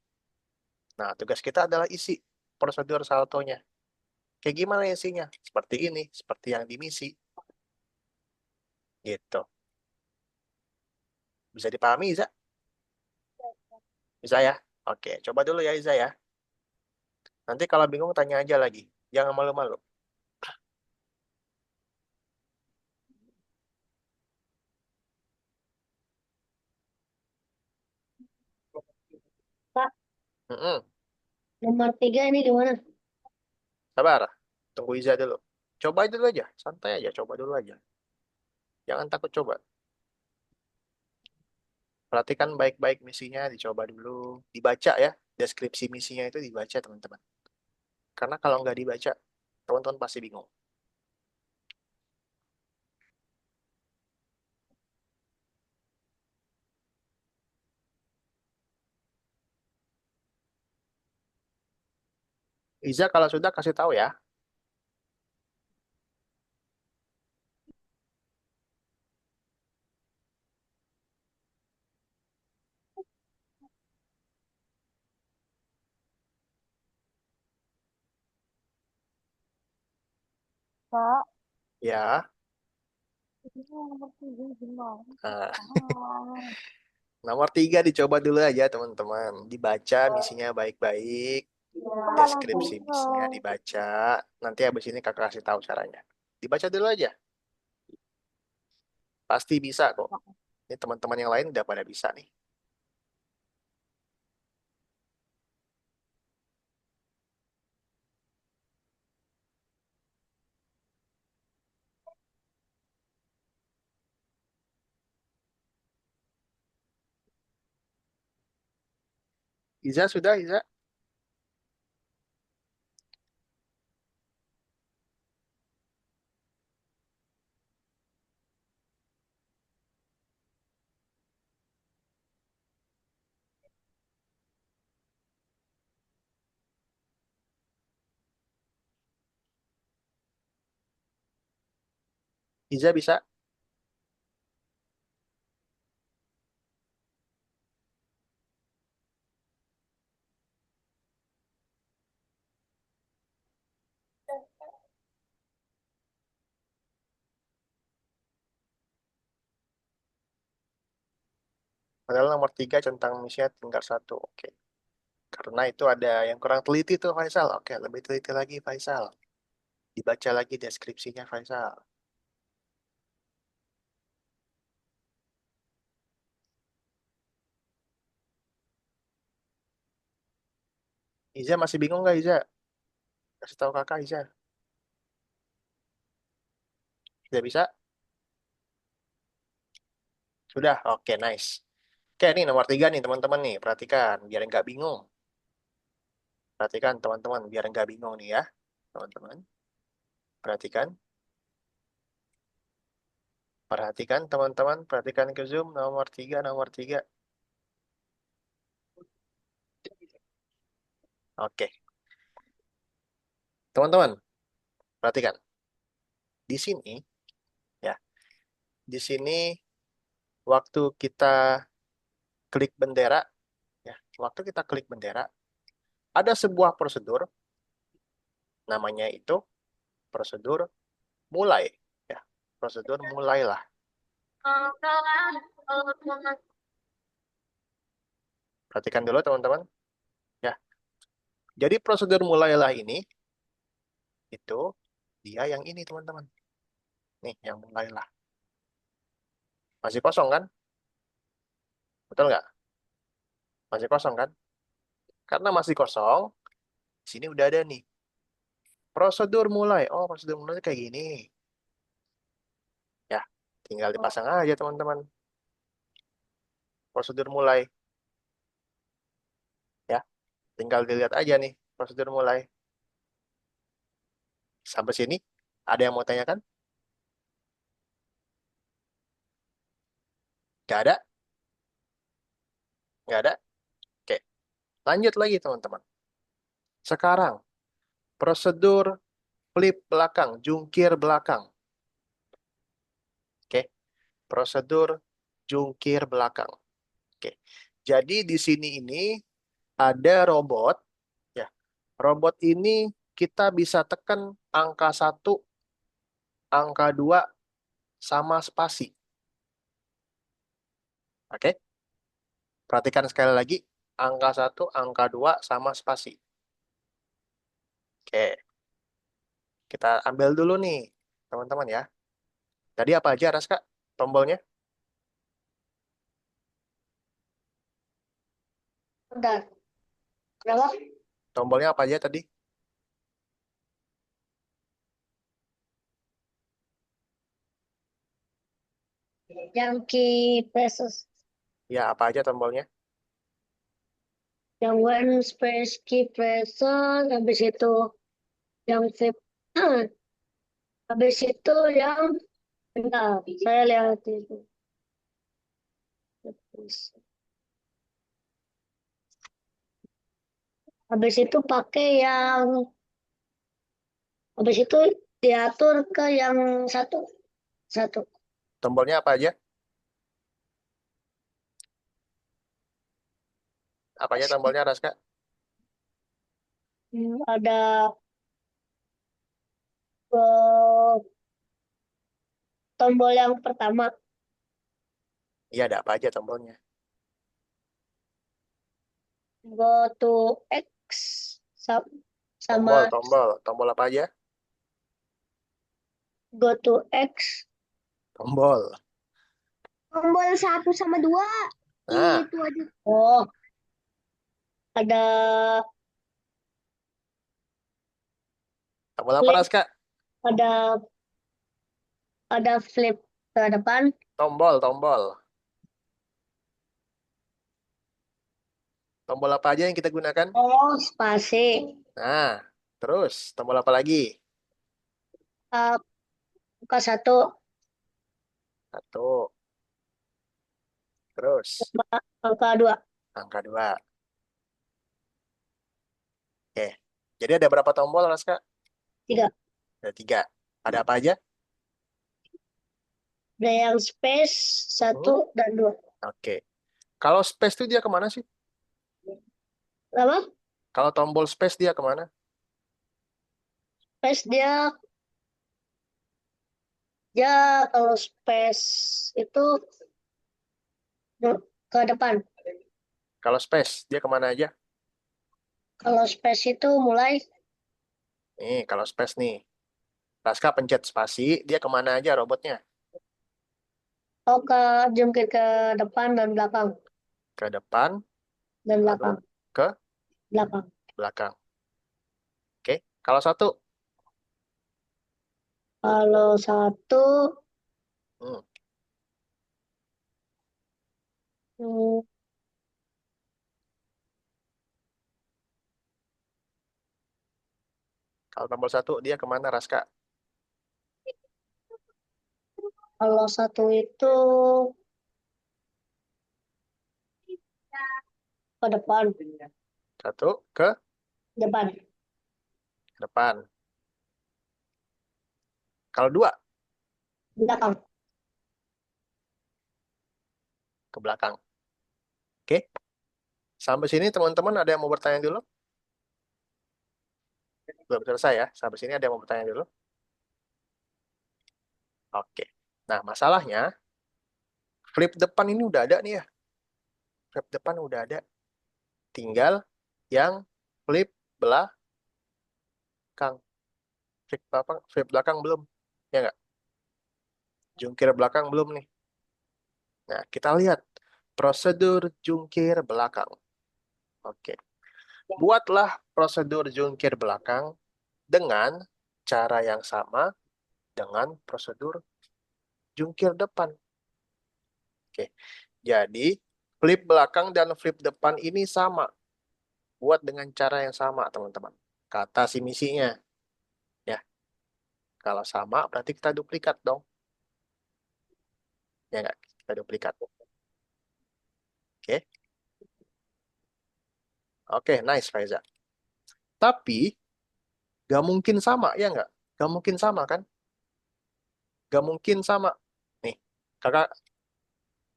Nah, tugas kita adalah isi prosedur saltonya. Kayak gimana isinya? Seperti ini, seperti yang di misi. Gitu. Bisa dipahami, Iza? Bisa ya? Oke, coba dulu ya Iza ya. Nanti kalau bingung tanya aja lagi. Jangan malu-malu. Kak, Mm-mm. nomor 3 ini di mana? Sabar. Tunggu Iza dulu. Coba dulu aja. Santai aja. Coba dulu aja. Jangan takut coba. Perhatikan baik-baik misinya. Dicoba dulu. Dibaca ya. Deskripsi misinya itu dibaca teman-teman. Karena kalau nggak dibaca, teman-teman pasti bingung. Iza kalau sudah kasih tahu ya. Kak, Ya. ini nomor 3 gimana? Nah, nomor 3 dicoba dulu aja teman-teman. Dibaca misinya baik-baik. Mana Deskripsi misinya bingung. dibaca. Nanti habis ini kakak kasih tahu caranya. Dibaca dulu aja. Pasti bisa kok. Ini teman-teman yang lain udah pada bisa nih. Iza sudah, Iza? Iza bisa? Padahal nomor 3 tentang misinya tingkat 1. Oke. Karena itu ada yang kurang teliti tuh Faisal. Oke, lebih teliti lagi Faisal. Dibaca lagi deskripsinya Faisal. Iza masih bingung nggak Iza? Kasih tahu kakak Iza. Sudah bisa? Sudah? Oke, nice. Oke, nih nomor 3 nih teman-teman nih. Perhatikan, biar nggak bingung. Perhatikan teman-teman, biar nggak bingung nih ya. Teman-teman, perhatikan. Perhatikan teman-teman, perhatikan ke Zoom. Nomor 3, nomor 3. Oke, teman-teman, perhatikan. Di sini, ya, di sini waktu kita klik bendera, ya, waktu kita klik bendera, ada sebuah prosedur, namanya itu prosedur mulai, ya, prosedur mulailah. Perhatikan dulu teman-teman, ya. Jadi prosedur mulailah ini, itu dia yang ini teman-teman. Nih, yang mulailah. Masih kosong kan? Betul nggak? Masih kosong kan? Karena masih kosong, di sini udah ada nih. Prosedur mulai. Oh, prosedur mulai kayak gini. Ya, tinggal dipasang aja teman-teman. Prosedur mulai. Ya, tinggal dilihat aja nih prosedur mulai. Sampai sini, ada yang mau tanyakan? Nggak ada? Nggak ada? Oke, lanjut lagi teman-teman. Sekarang, prosedur flip belakang, jungkir belakang. Oke, prosedur jungkir belakang. Oke, jadi di sini ini ada robot. Ya, robot ini kita bisa tekan angka 1, angka 2, sama spasi. Oke, perhatikan sekali lagi. angka 1, angka 2, sama spasi. Oke, kita ambil dulu nih, teman-teman ya. Tadi apa aja, Raska, tombolnya? Bentar. Berapa? Tombolnya apa aja tadi? Yang key presses. Ya, apa aja tombolnya? Yang one space key presses. Habis itu yang flip. Habis itu yang bentar. Saya lihat itu. Habis itu pakai yang. Habis itu diatur ke yang satu. Satu. Tombolnya apa aja? Apa aja tombolnya, Raska? Ada eh, tombol yang pertama. Iya, ada apa aja tombolnya? Go to X sama Tombol apa aja? go to X. Tombol. Tombol 1 sama 2. Nah, Itu aja. Oh, ada tombol apa, flip, Raska? ada flip ke depan. Tombol. Tombol apa aja yang kita gunakan? Oh, spasi. Nah, terus tombol apa lagi? Angka satu, Satu. Terus angka dua, angka 2. Oke. Jadi ada berapa tombol, Raska? tiga. Ada 3. Ada apa aja? Ada yang space satu dan dua. Oke. Kalau space itu dia kemana sih? Apa? Kalau tombol space dia kemana? Space dia kalau space itu ke depan. Kalau space dia kemana aja? Kalau space itu mulai Nih, kalau space nih. Raska pencet spasi, dia kemana aja robotnya? ke jungkir ke depan dan belakang Ke depan, dan lalu belakang ke belakang. belakang. Oke. Kalau satu, Kalau satu hmm, hmm, kalau tombol 1 dia kemana, Raska? kalau satu itu ke depan, Satu ke depan, depan. Kalau 2 belakang. ke belakang. Oke. Sampai sini teman-teman ada yang mau bertanya dulu? Belum selesai ya. Sampai sini ada yang mau bertanya dulu? Oke. Nah, masalahnya flip depan ini udah ada nih ya. Flip depan udah ada. Tinggal yang flip belakang. Flip belakang belum. Ya nggak? Jungkir belakang belum nih. Nah, kita lihat prosedur jungkir belakang. Oke. Buatlah prosedur jungkir belakang dengan cara yang sama dengan prosedur jungkir depan. Oke. Jadi, flip belakang dan flip depan ini sama. Buat dengan cara yang sama, teman-teman. Kata si misinya. Ya. Kalau sama, berarti kita duplikat dong. Ya nggak? Kita duplikat. Oke. Oke, nice, Faiza. Tapi, gak mungkin sama, ya nggak? Gak mungkin sama, kan? Gak mungkin sama. Nih, kakak,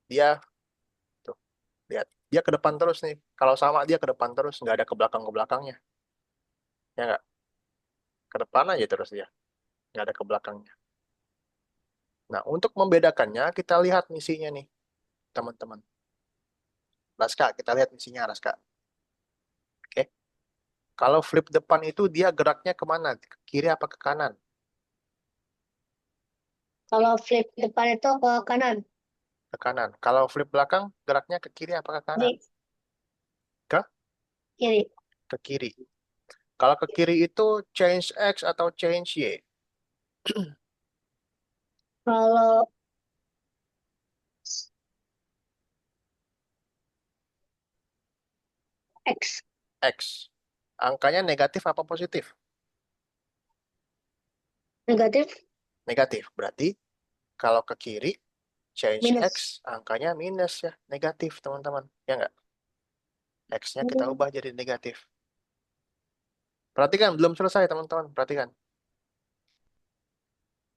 dia, tuh, lihat. Dia ke depan terus nih. Kalau sama, dia ke depan terus. Nggak ada ke belakang-ke belakangnya. Ya nggak? Ke depan aja terus dia. Nggak ada ke belakangnya. Nah, untuk membedakannya, kita lihat misinya nih, teman-teman. Raska, kita lihat misinya, Raska. Kalau flip depan itu dia geraknya kemana? Ke kiri apa ke kanan? Kalau flip depan itu ke kanan. Ke kanan. Kalau flip belakang geraknya ke kiri apa ke kanan? Kiri. Ke Kiri. ke kiri. Kalau ke kiri itu change X atau change Y? Kalau X X. Angkanya negatif apa positif? negatif Negatif. Berarti kalau ke kiri change minus. X angkanya minus ya, negatif teman-teman. Ya nggak? X-nya kita ubah jadi negatif. Perhatikan, belum selesai teman-teman. Perhatikan.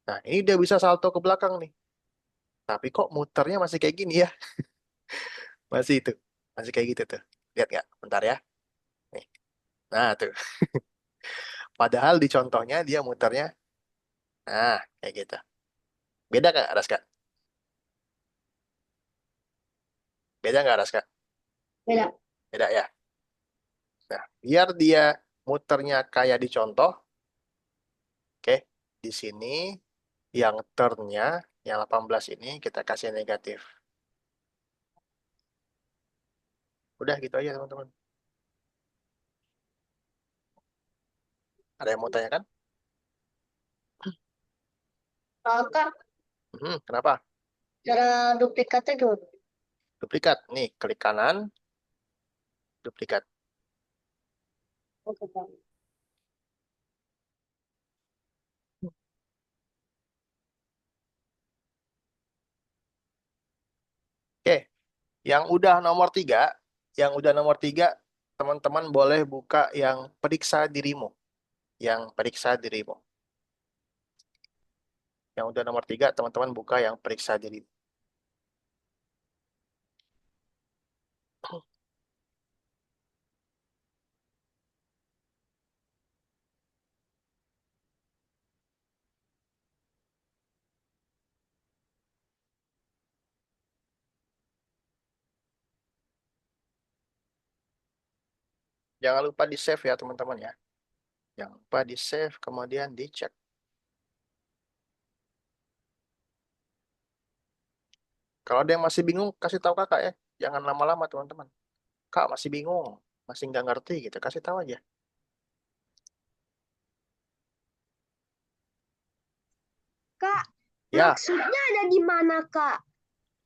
Nah, ini dia bisa salto ke belakang nih. Tapi kok muternya masih kayak gini ya? Masih itu. Masih kayak gitu tuh. Lihat nggak? Bentar ya. Nih. Nah, tuh. Padahal di contohnya dia muternya, nah, kayak gitu. Beda nggak, Raska? Beda nggak, Raska? Beda. Beda ya. Nah, biar dia muternya kayak di contoh, oke. Di sini yang turnnya, yang 18 ini kita kasih negatif. Udah gitu aja teman-teman. Ada yang mau tanya kan? Kakak, Kenapa? cara duplikatnya gimana? Duplikat. Nih, klik kanan, duplikat. Oke, Bang. Oke, yang udah nomor tiga, teman-teman boleh buka yang periksa dirimu. Yang periksa dirimu. Yang udah nomor tiga, teman-teman buka yang periksa diri. Jangan lupa di save ya teman-teman ya. Jangan lupa di save, kemudian dicek. Kalau ada yang masih bingung, kasih tahu kakak ya. Jangan lama-lama teman-teman. Kak masih bingung, masih nggak ngerti gitu, kasih tahu aja. Kak, Ya, maksudnya ada di mana, Kak?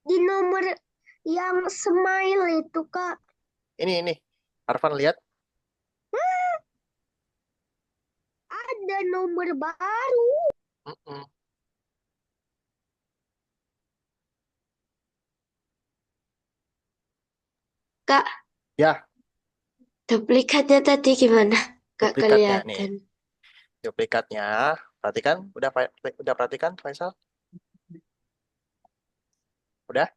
Di nomor yang smile itu, Kak. ini. Arfan lihat. Ada nomor baru. Mm-mm. Kak, Ya, duplikatnya tadi gimana? Gak duplikatnya nih. kelihatan. Duplikatnya, perhatikan, udah perhatikan Faisal? Udah?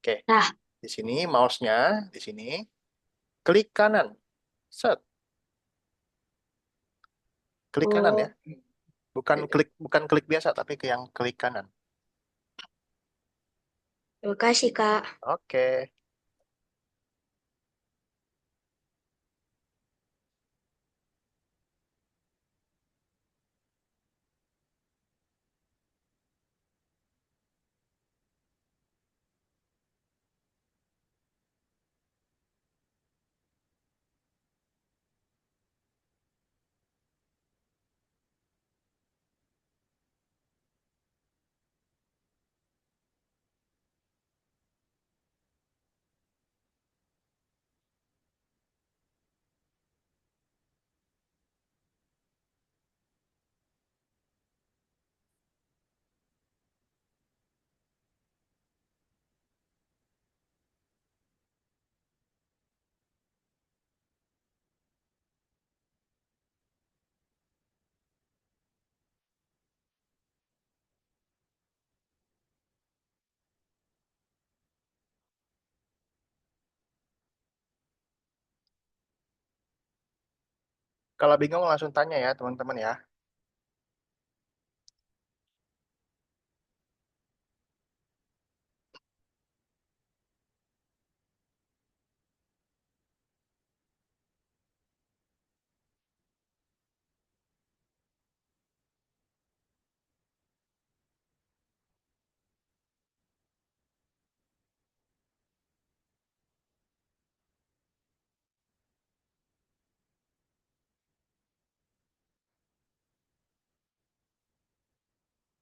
Oke. Nah, Di sini mouse-nya, di sini klik kanan. Set, klik kanan ya. oh, Bukan klik biasa tapi ke yang klik kanan. terima kasih, Kak. Oke. Kalau bingung langsung tanya ya teman-teman ya.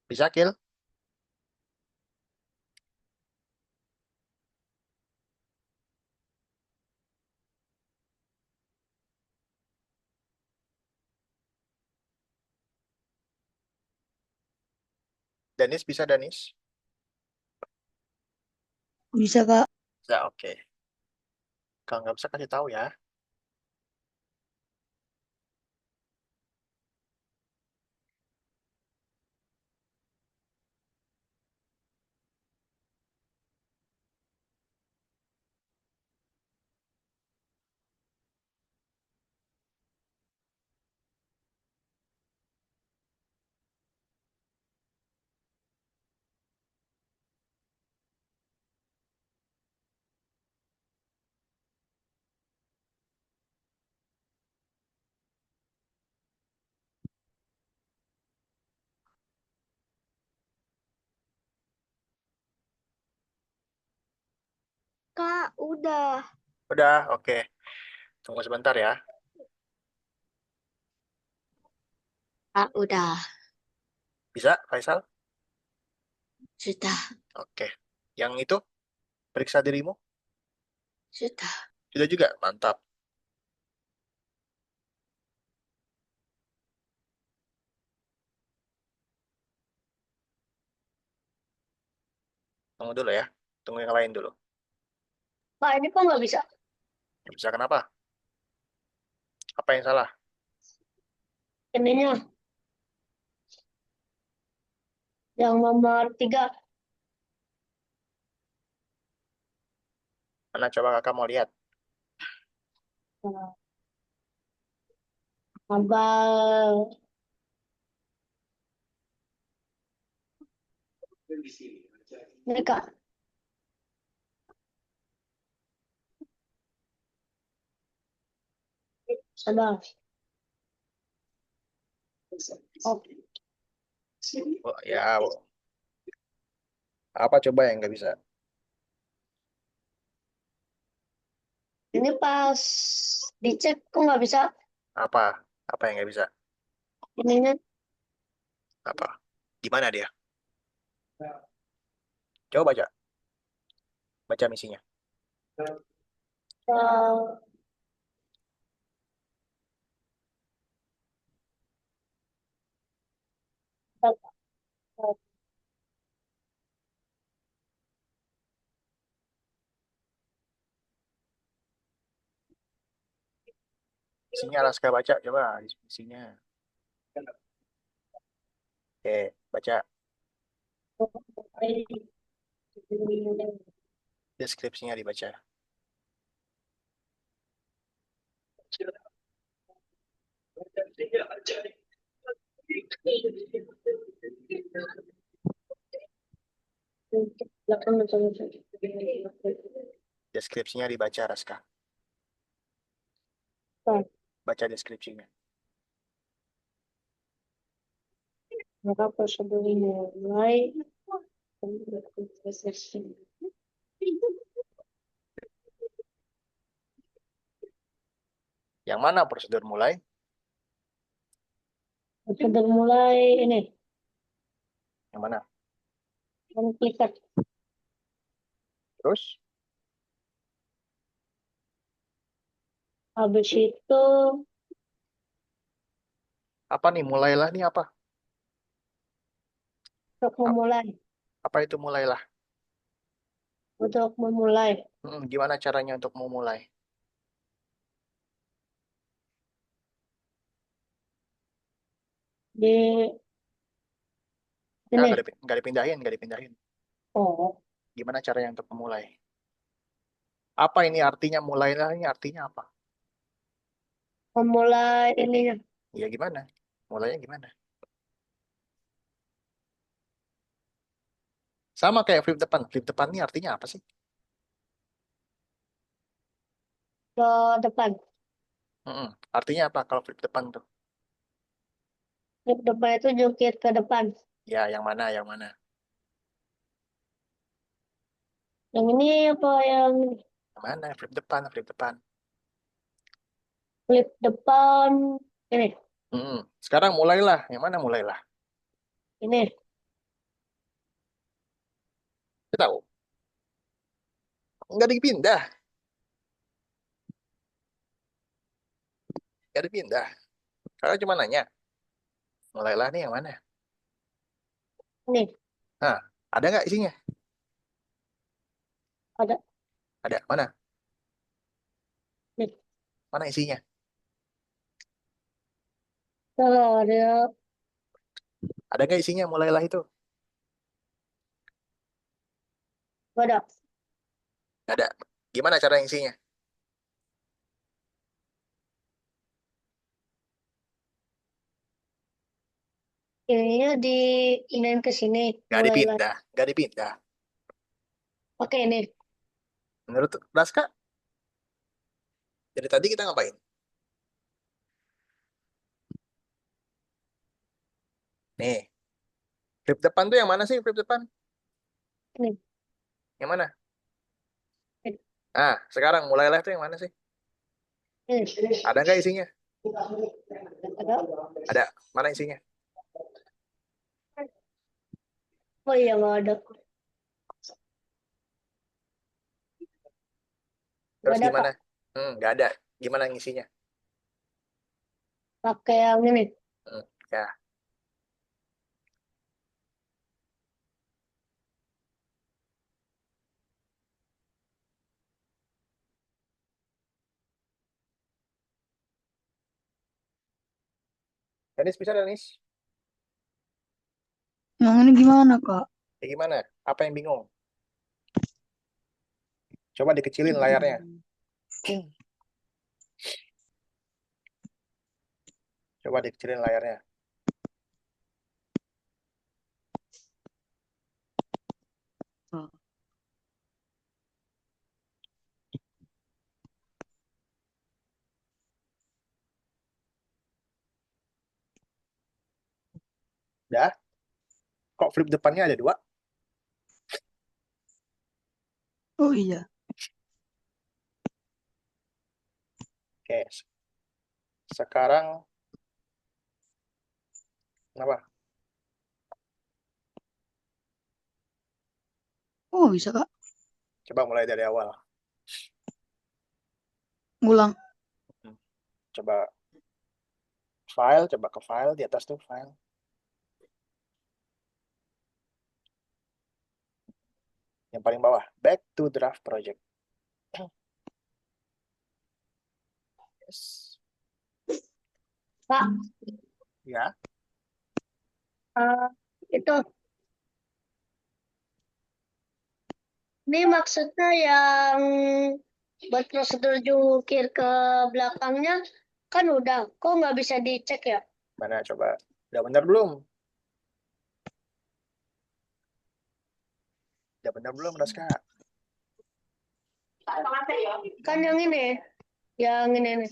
Bisa, Kil? Danis bisa, Danis? Bisa, Kak. Bisa, oke. Kalau nggak bisa kasih tahu ya. Kak, udah. Udah, oke. Tunggu sebentar ya. Kak, udah. Bisa, Faisal? Sudah. Oke. Yang itu, periksa dirimu? Sudah. Sudah juga, mantap. Tunggu dulu ya. Tunggu yang lain dulu. Pak, ini kok nggak bisa? Nggak bisa kenapa? Apa yang salah? Ininya, yang nomor 3. Mana coba kakak mau lihat? Abang. Ini, Kak. Sabar. Oh, Oh, ya, apa coba yang nggak bisa? ini pas dicek kok nggak bisa. Apa? Apa yang nggak bisa? Ininya, Apa? Gimana dia? Coba baca. Baca misinya. eh, Misinya Alaska baca. Coba misinya. Oke, baca. Deskripsinya dibaca. Deskripsinya dibaca, Raska. Baca deskripsinya. Maka prosedur mulai. Yang mana prosedur mulai? Prosedur mulai ini, Yang mana? mengklikat. Terus? Habis itu Apa nih? Mulailah nih apa? untuk memulai. Apa itu mulailah? Untuk memulai. Gimana caranya untuk memulai? Di Nggak, ini. nggak dipindahin, nggak dipindahin. Oh, Gimana caranya untuk memulai? Apa ini artinya mulailah ini artinya apa? memulai ininya. Ya gimana? Mulainya gimana? Sama kayak flip depan. Flip depan ini artinya apa sih? Ke depan. Artinya apa kalau flip depan tuh? Ke depan itu jungkir ke depan. Ya, yang mana? Yang mana? Yang ini apa yang Yang mana? Flip depan, flip depan. flip depan ini? Sekarang mulailah. Yang mana mulailah? Ini. Nggak tahu. Nggak dipindah. Nggak dipindah. Kakak cuma nanya. Mulailah nih yang mana? Nih, Nah, ada nggak isinya? ada. Ada. Mana? Nih, Mana isinya? ada. Ada nggak isinya? Mulailah itu. Ada. Nggak ada. Gimana cara isinya? Ininya diindahin ke sini. Nggak Mulailah. dipindah. Nggak dipindah. Oke, nih. Menurut Raska, dari tadi kita ngapain? Nih, flip depan tuh yang mana sih flip depan? Nih. Yang mana? Nih. Nah, sekarang mulailah tuh yang mana sih? Nih. Ada nggak isinya? Ada. Ada. Mana isinya? Oh iya, nggak ada. Terus Nggak ada, gimana? Kak. Nggak ada. Gimana ngisinya? Pakai yang ini. Ya. Denis bisa Denis? Yang ini gimana, Kak? Ya gimana? Apa yang bingung? Coba dikecilin layarnya. Coba dikecilin layarnya. Oh. Dah? Kok flip depannya ada 2? Oh iya. Oke. Sekarang apa? Oh bisa, Kak. Coba mulai dari awal. Ngulang. Coba file, coba ke file di atas tuh file. Yang paling bawah, back to draft project. Yes. Pak, Ya, itu. Ini maksudnya yang buat prosedur jungkir ke belakangnya kan udah. Kok nggak bisa dicek ya? mana coba? Udah benar belum? Udah benar belum, Raska? Kan yang ini. Yang ini nih.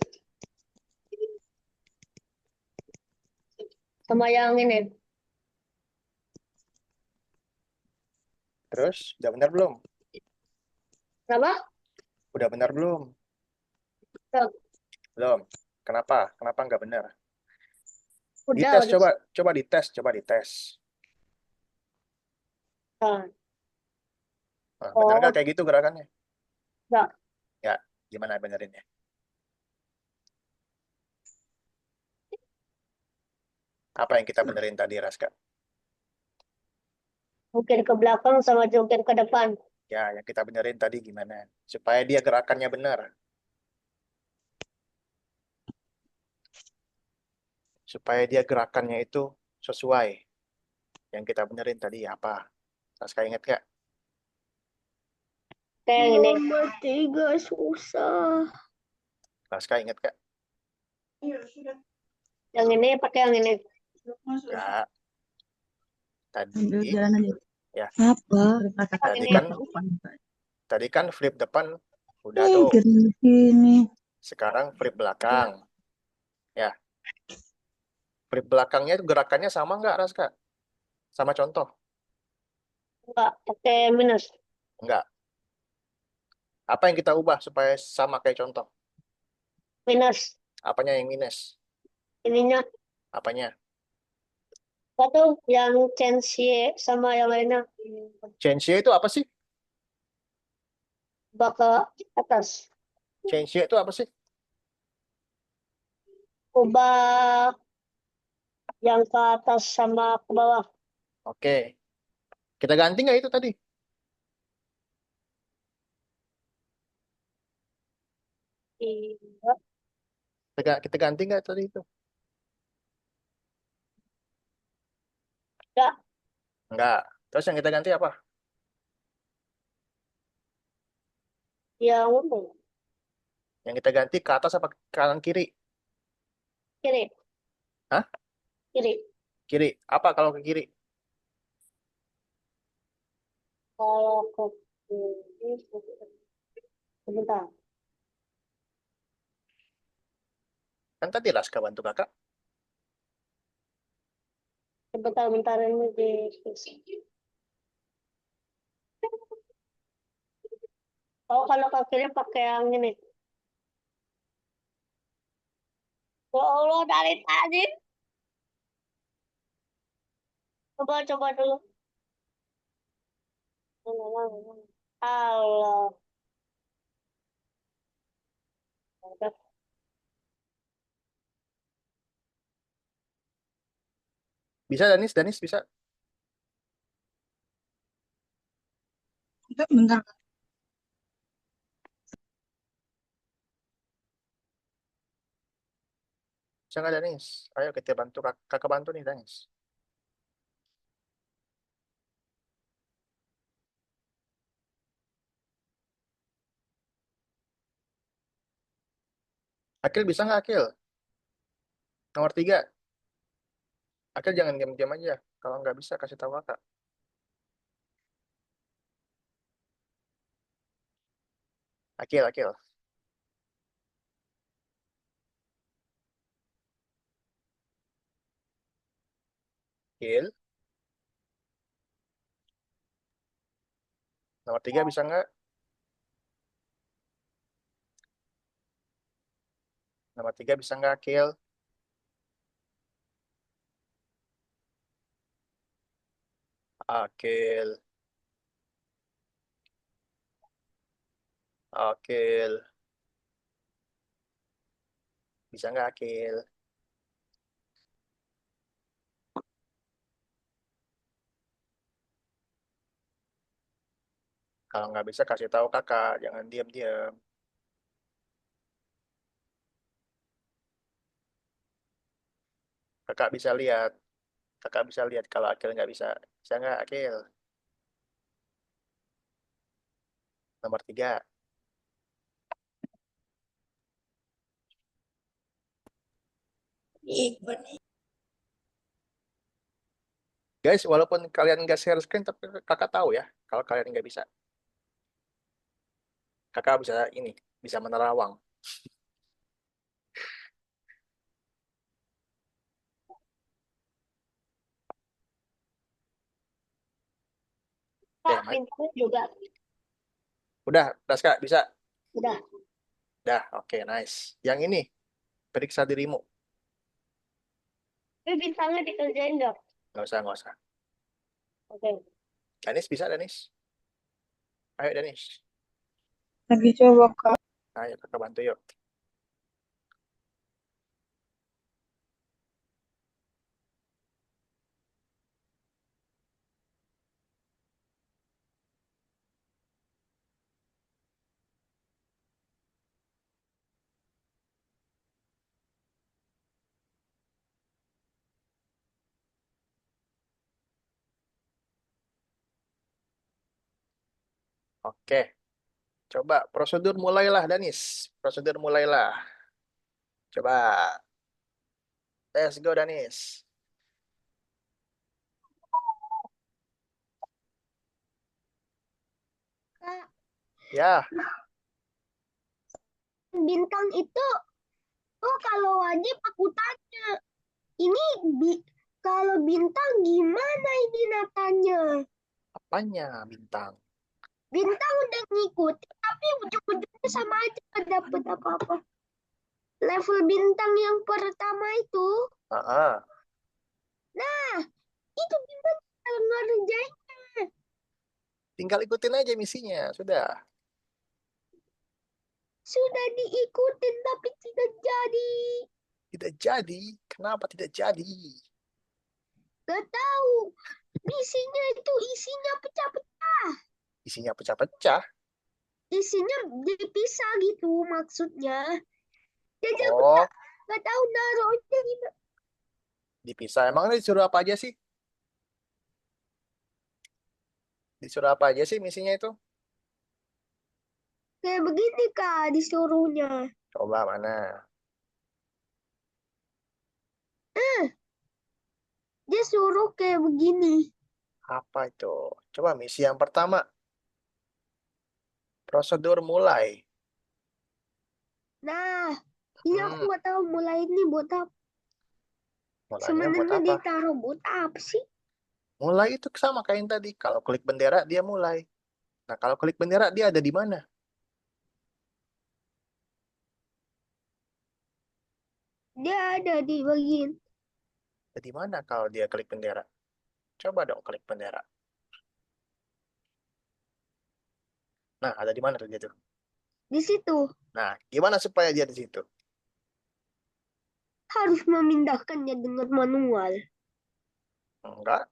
Sama yang ini. Terus, udah benar belum? Kenapa? Udah benar belum? Udah. Belum. Kenapa? Kenapa nggak benar? Udah. Dites, coba dites, coba dites. Nah, Nah, benar nggak oh, kayak gitu gerakannya? enggak. Ya, gimana benerinnya? Apa yang kita benerin tadi, Raska? Jungkir ke belakang sama jungkir ke depan. Ya, yang kita benerin tadi gimana? Supaya dia gerakannya benar. Supaya dia gerakannya itu sesuai. Yang kita benerin tadi apa? Raska ingat nggak? Kayak yang ini. Nomor 3 susah. Raska ingat nggak? Yang ini pakai yang ini. Nggak. Ambil Tadi, jalan aja. ya, Apa? tadi Ini. kan flip depan udah tuh. Gini. Sekarang flip belakang. Ya, flip belakangnya itu gerakannya sama nggak, Raska? Sama contoh? Enggak, pakai minus. Nggak. Apa yang kita ubah supaya sama kayak contoh? Minus. Apanya yang minus? Ininya. Apanya? Satu yang change Y sama yang lainnya. Change itu apa sih? Ubah ke atas. Change Y itu apa sih? Ubah yang ke atas sama ke bawah. Oke. Kita ganti nggak itu tadi? Iya. Kita ganti nggak tadi itu? Enggak. Nggak. Terus yang kita ganti apa? Yang untung. Yang kita ganti ke atas apa ke kanan kiri? Kiri. Hah? Kiri. Kiri. Apa kalau ke kiri? Kalau ke kiri. Sebentar. Kan tadi Laska bantu kakak. Sebentar ini di. Oh, kalau ke kiri pakai yang ini. Ya Allah, dari tadi. Coba dulu. Allah. Bisa Danis? Danis bisa? Bentar, bentar. Bisa nggak Danis? Ayo kita bantu kakak bantu nih Danis. Akil bisa nggak Akil? Nomor 3. Akil jangan diam-diam aja. Kalau nggak bisa kasih tahu kakak. Akil, Akil. Akil. Nomor 3 bisa nggak? Nomor 3 bisa nggak Akil? Akil. Akil. Bisa nggak Akil? Kalau nggak bisa kasih tahu kakak. Jangan diam-diam. Kakak bisa lihat. Kakak bisa lihat kalau Akil nggak bisa. Bisa nggak Akil? Nomor 3. Guys, walaupun kalian nggak share screen, tapi kakak tahu ya. Kalau kalian nggak bisa. Kakak bisa ini. Bisa menerawang. Kak, Mike. pintunya juga. Udah, Kak, bisa. Udah. Dah, oke, nice. Yang ini, periksa dirimu. Tapi bintangnya dikerjain dong. Nggak usah, nggak usah. Oke. Danis bisa, Danis. Ayo, Danis. Lagi coba, Kak. Ayo, kakak bantu yuk. Oke, coba prosedur mulailah, Danis. Prosedur mulailah. Coba. Let's go, Danis. Kak, Ya, bintang itu, oh kalau wajib aku tanya. Ini kalau bintang gimana ini natanya? apanya bintang? Bintang udah ngikutin, tapi ujung-ujungnya sama aja nggak dapet apa-apa. Level bintang yang pertama itu, Ah, nah itu gimana cara ngerjain? tinggal ikutin aja misinya, sudah. Sudah diikutin tapi tidak jadi. Tidak jadi. Kenapa tidak jadi? Gak tahu. Misinya itu isinya pecah-pecah. Isinya pecah-pecah. Isinya dipisah gitu maksudnya. Jadi aku Oh, gak tahu naruhnya gimana. dipisah. Emangnya disuruh apa aja sih? Disuruh apa aja sih misinya itu? Kayak begini kak disuruhnya. Coba mana? Dia suruh kayak begini. Apa itu? Coba misi yang pertama. Prosedur mulai. Nah, ini aku Hmm, gak tahu mulai ini buat apa. mulainya buat Sebenarnya apa? ditaruh buat apa sih? Mulai itu sama kayak yang tadi. Kalau klik bendera, dia mulai. Nah, kalau klik bendera, dia ada di mana? Dia ada di bagian. Ada di mana kalau dia klik bendera? Coba dong klik bendera. Nah, ada di mana tuh dia tuh? Di situ Nah, gimana supaya dia di situ? harus memindahkannya dengan manual. Enggak.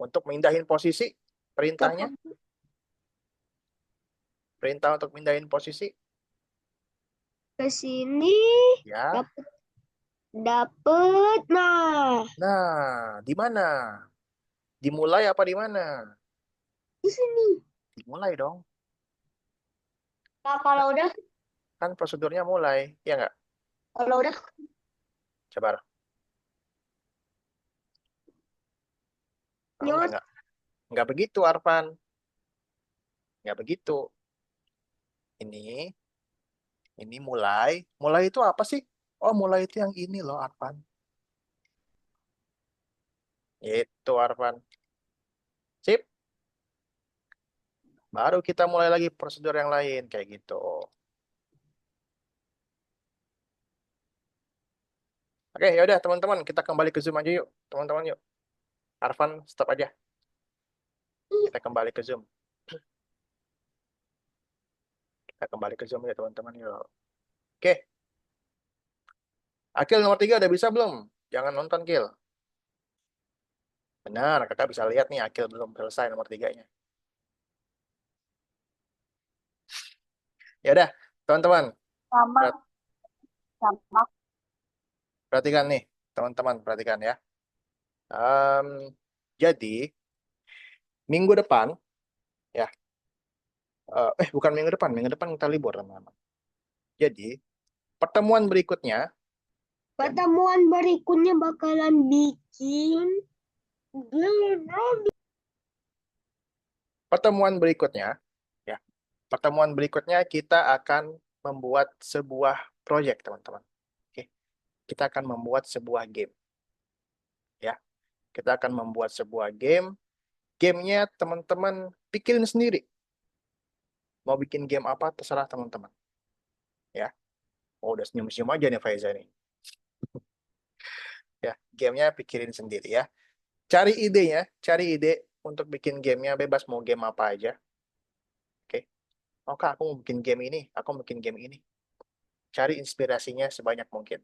Untuk mindahin posisi, perintahnya. Kapan Perintah untuk mindahin posisi. ke sini Ya. dapat dapat. Nah, Nah, di mana? Dimulai apa di mana? di sini. Dimulai dong. Nah, kalau udah, Kan prosedurnya mulai. Ya nggak? kalau udah, Coba. Oh, Nyot, enggak begitu, Arfan. Enggak begitu. Ini mulai. Mulai itu apa sih? Oh, mulai itu yang ini loh, Arfan. Itu, Arfan. Sip. Baru kita mulai lagi prosedur yang lain. Kayak gitu. Oke, ya udah teman-teman. Kita kembali ke Zoom aja yuk. Teman-teman yuk. Arfan, stop aja. Kita kembali ke Zoom. Kita kembali ke Zoom ya, teman-teman yuk. Oke. Akil nomor 3 udah bisa belum? Jangan nonton, Kil. Benar, kakak bisa lihat nih Akil belum selesai nomor 3-nya. Ya udah, teman-teman. Sama, Per- sama. Perhatikan nih, teman-teman, perhatikan ya. Em, jadi, minggu depan, ya, bukan minggu depan kita libur, teman-teman. Jadi, pertemuan berikutnya, ya, pertemuan berikutnya bakalan bikin game. pertemuan berikutnya, ya, pertemuan berikutnya kita akan membuat sebuah proyek, teman-teman. Oke, kita akan membuat sebuah game, ya. Kita akan membuat sebuah game. Gamenya teman-teman pikirin sendiri. Mau bikin game apa terserah teman-teman. Ya, oh udah senyum-senyum aja nih Faiza nih. Ya, gamenya pikirin sendiri ya. Cari idenya, cari ide untuk bikin gamenya bebas mau game apa aja. Oke, oh kak aku mau bikin game ini, aku mau bikin game ini. Cari inspirasinya sebanyak mungkin.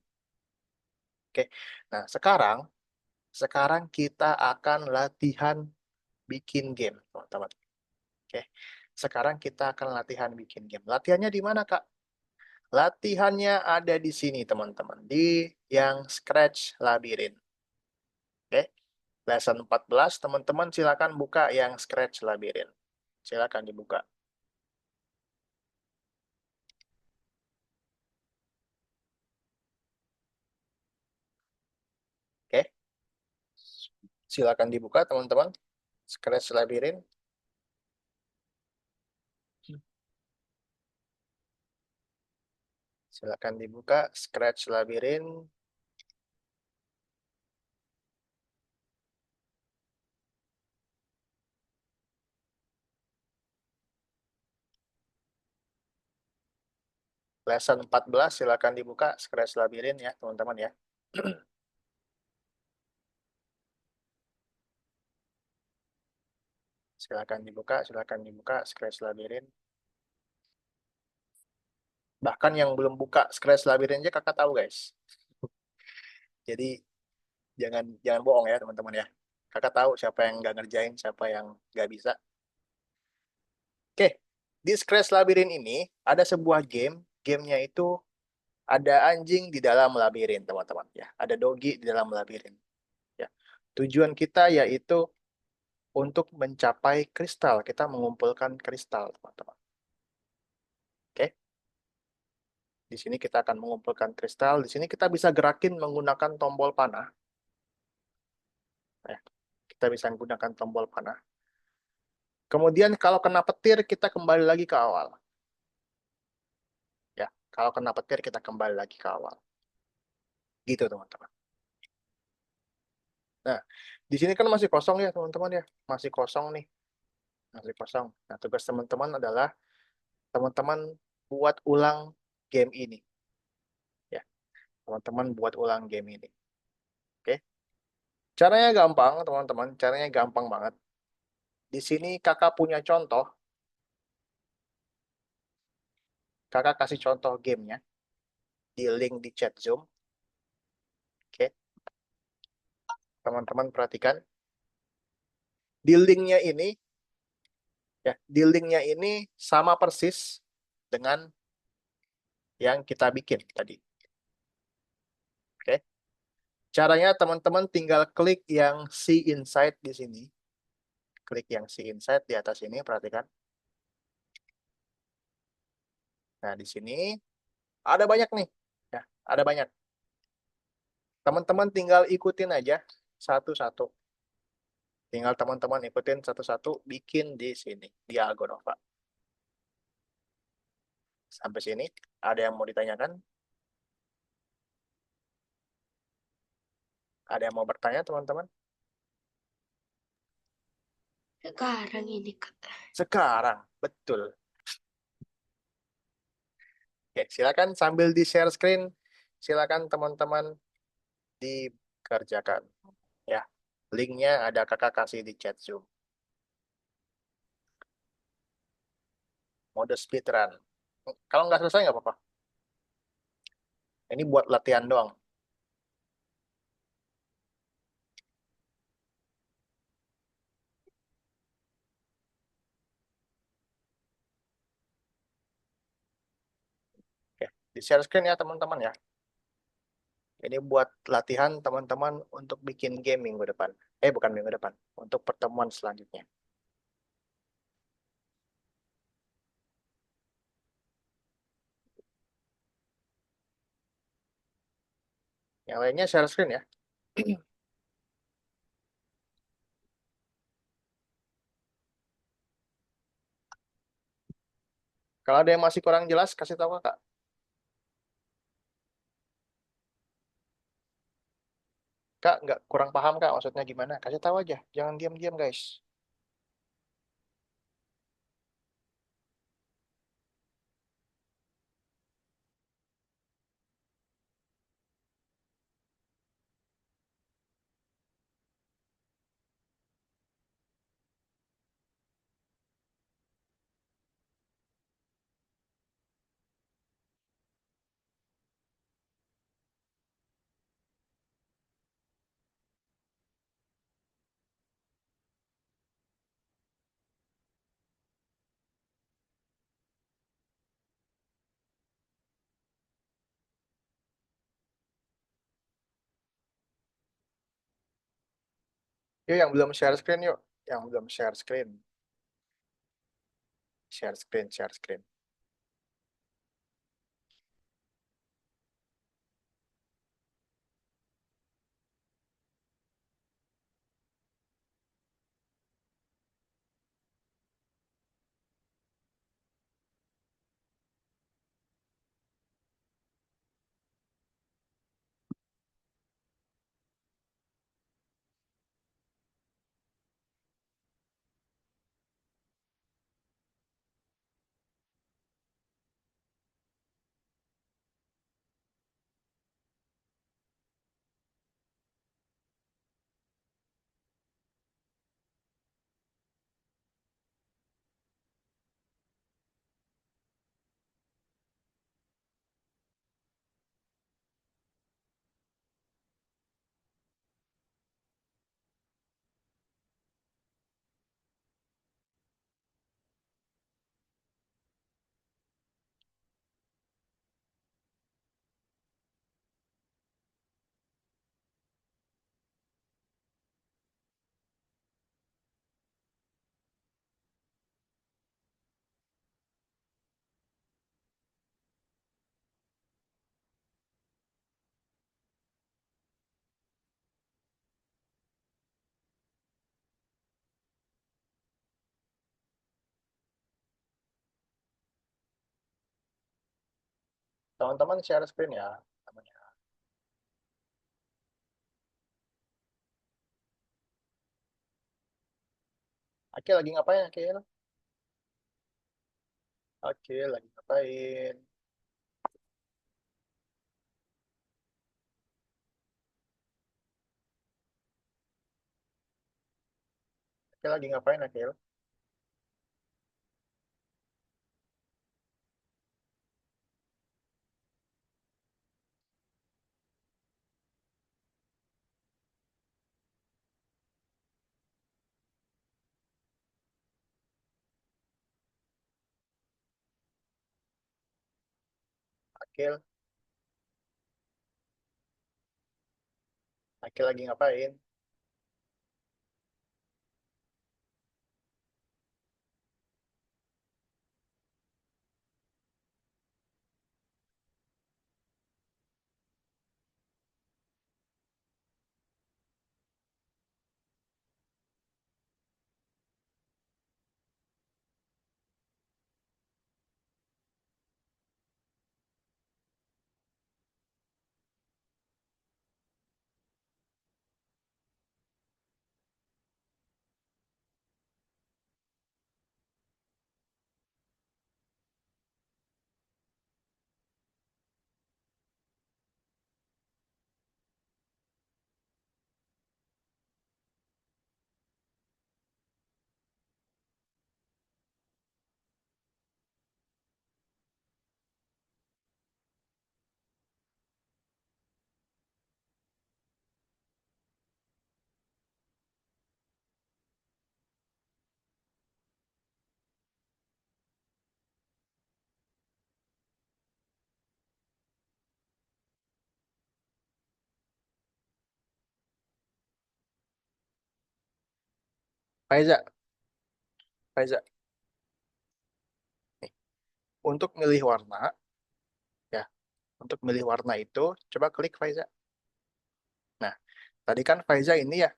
Oke, nah sekarang kita akan latihan bikin game, teman-teman. Oke, sekarang kita akan latihan bikin game. Latihannya di mana kak? Latihannya ada di sini, teman-teman. Di yang Scratch Labyrinth. Oke. Lesson 14, teman-teman silakan buka yang Scratch Labyrinth. Silakan dibuka. Oke. Silakan dibuka, teman-teman. Scratch Labyrinth. Silakan dibuka Scratch Labyrinth. Lesson 14, silakan dibuka Scratch Labyrinth ya, teman-teman ya. Silakan dibuka Scratch Labyrinth. Bahkan yang belum buka Scratch Labyrinth aja kakak tahu guys. Jadi jangan jangan bohong ya teman-teman ya. Kakak tahu siapa yang nggak ngerjain, siapa yang nggak bisa. Oke, di Scratch Labyrinth ini ada sebuah game. Gamenya itu ada anjing di dalam labirin teman-teman ya. Ada doggy di dalam labirin. Ya. Tujuan kita yaitu untuk mencapai kristal. Kita mengumpulkan kristal teman-teman. Oke. Di sini kita akan mengumpulkan kristal. Di sini kita bisa gerakin menggunakan tombol panah. Ya. Kita bisa menggunakan tombol panah. Kemudian kalau kena petir kita kembali lagi ke awal. Ya, kalau kena petir kita kembali lagi ke awal. Gitu teman-teman. Nah, di sini kan masih kosong ya teman-teman ya. Masih kosong nih. Masih kosong. Nah, tugas teman-teman adalah teman-teman buat ulang game ini. Ya, teman-teman buat ulang game ini. Oke. Caranya gampang, teman-teman. Caranya gampang banget. Di sini kakak punya contoh. Kakak kasih contoh gamenya di link di chat Zoom. Oke. Teman-teman perhatikan. Di linknya ini, ya, di linknya ini sama persis dengan yang kita bikin tadi. Oke. Caranya teman-teman tinggal klik yang see inside di sini. Klik yang see inside di atas ini, perhatikan. Nah, di sini ada banyak nih. Ya, ada banyak. Teman-teman tinggal ikutin aja satu-satu. Tinggal teman-teman ikutin satu-satu, bikin di sini, di Algonova. Sampai sini, ada yang mau ditanyakan? Ada yang mau bertanya, teman-teman? Sekarang ini, Kak. Sekarang, betul. Oke, silakan sambil di-share screen, silakan teman-teman dikerjakan. Ya, linknya ada kakak kasih di chat Zoom. Mode speedrun. Kalau nggak selesai nggak apa-apa. Ini buat latihan doang. Oke, di-share screen ya teman-teman ya. Ini buat latihan teman-teman untuk bikin game minggu depan. Bukan minggu depan. Untuk pertemuan selanjutnya. Yang lainnya share screen ya. Kalau ada yang masih kurang jelas, kasih tahu Kak. Kak, nggak kurang paham Kak, maksudnya gimana? Kasih tahu aja. Jangan diam-diam guys. Yuk yang belum share screen yuk. Yang belum share screen. Share screen, share screen. Teman-teman share screen ya. Namanya. Akil lagi ngapain, Akil? Akil lagi ngapain? Akil lagi ngapain, Akil? Akil, Akil lagi ngapain? Faiza, Faiza. Nih, untuk milih warna, ya, untuk milih warna itu, coba klik Faiza. Nah, tadi kan Faiza ini ya.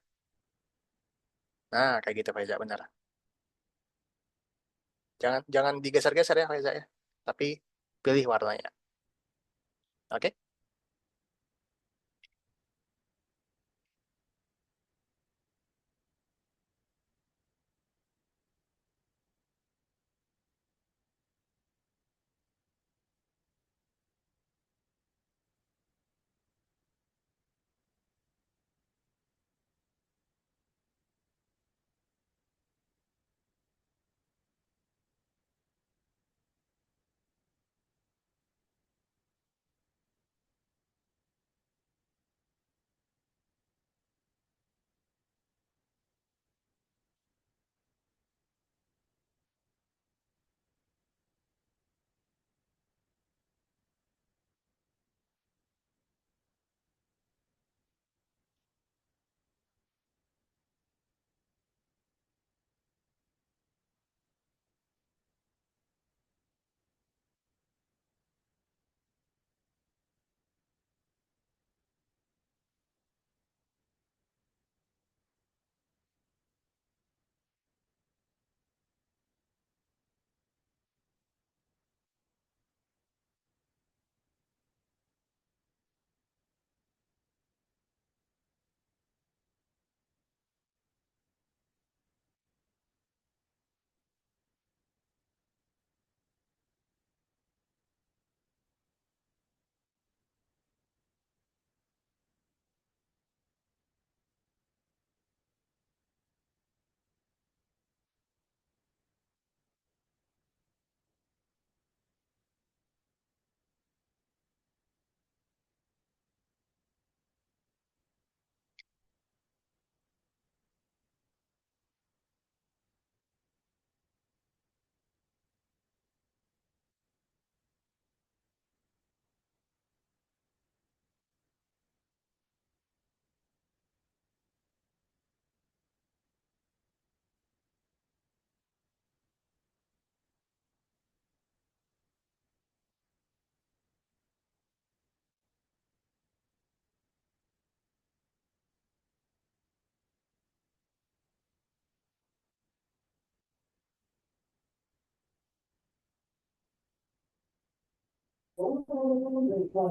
Nah, kayak gitu Faiza, benar. Jangan jangan digeser-geser ya Faiza ya. Tapi pilih warnanya. Oke?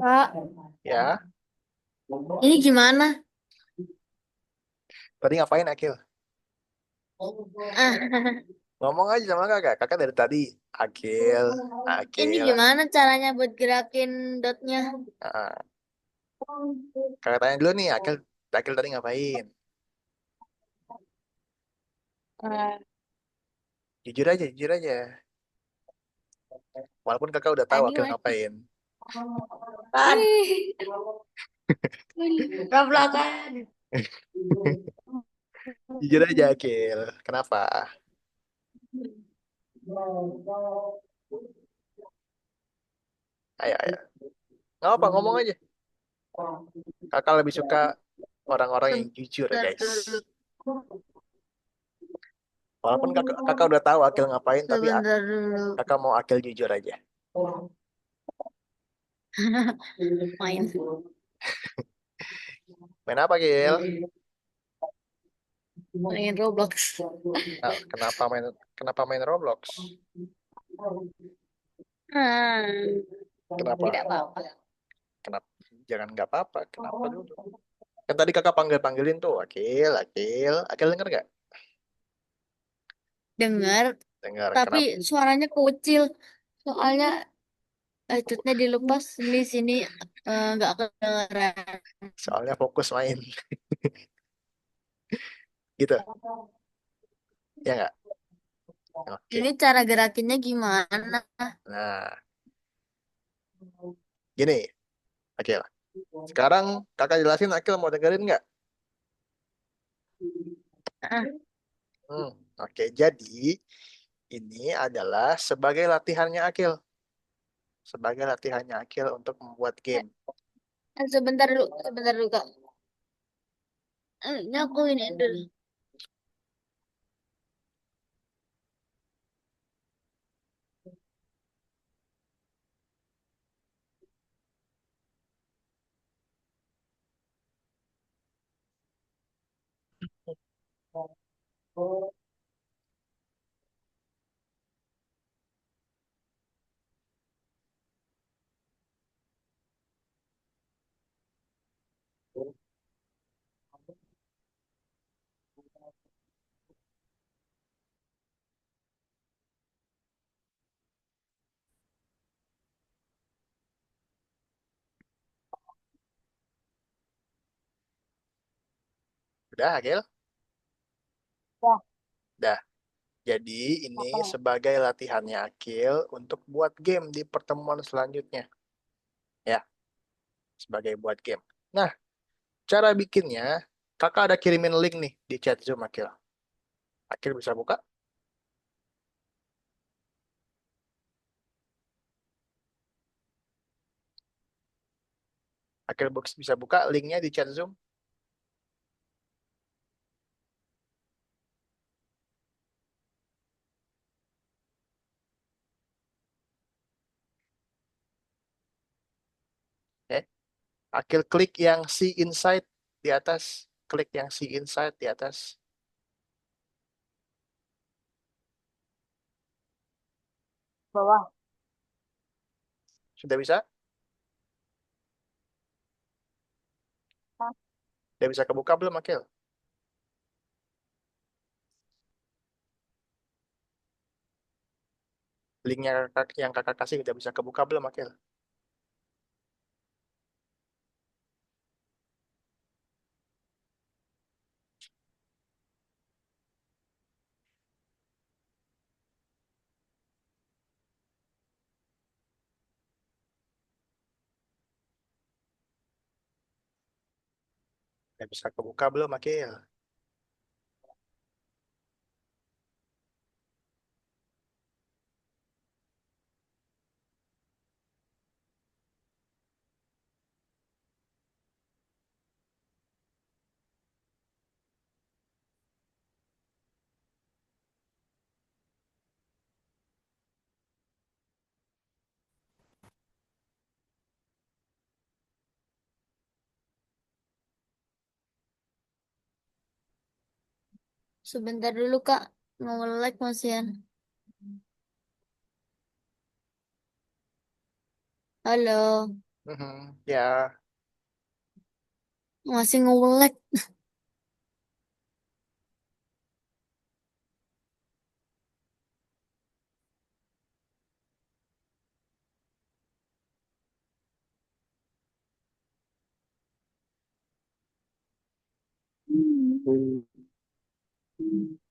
Kak, Ya, ini gimana? tadi ngapain Akil? Ah, Ngomong aja sama kakak. Kakak dari tadi. Akil, ini Akil. gimana caranya buat gerakin dotnya? Ah, kakak tanya dulu nih, Akil, Akil tadi ngapain? Ah, Jujur aja, jujur aja. Walaupun kakak udah tahu tadi Akil masih ngapain. Kan, Ih, belakang. Jujur aja Akil. Kenapa? Ayo, ayo. Nggak apa, ngomong aja. Kakak lebih suka orang-orang yang jujur, sebentar guys. dulu. Walaupun kakak udah tahu Akil ngapain, tapi Sebentar dulu. kakak mau Akil jujur aja. Main. Main apa, Akil? Main Roblox. Nah, kenapa main Roblox? Ah, tidak Kenapa? apa-apa. Kenapa? Jangan nggak apa-apa. Kenapa dulu? Kan tadi kakak panggil-panggilin tuh, Akil, Akil. Akil denger nggak? Dengar, Dengar. tapi Kenapa? suaranya kecil. Soalnya headsetnya dilepas di sini nggak kedengeran. Soalnya fokus main. Gitu. Ya nggak? Ini Oke. cara gerakinnya gimana? Nah, gini, Akil. Sekarang kakak jelasin, Akil mau dengerin nggak? Ah, Hmm, oke. Jadi, ini adalah sebagai latihannya Akil. Sebagai latihannya Akil untuk membuat game. sebentar dulu Kak. Ini aku ini dulu. Udah, Akil? Ya, Udah. Jadi, ini apa? sebagai latihannya Akil untuk buat game di pertemuan selanjutnya. Ya, sebagai buat game. Nah, cara bikinnya, kakak ada kirimin link nih di chat Zoom Akil. Akil bisa buka? Akil bisa buka linknya di chat Zoom? Ya. Akil klik yang see inside di atas. Klik yang see inside di atas. Bawah. Sudah bisa? Hah? Udah bisa kebuka belum, Akil? Linknya yang kakak kasih udah bisa kebuka belum, Akil? Udah bisa kebuka belum, Akil? Sebentar dulu Kak. Mau like masian. Halo, Ya, masih nge-lag.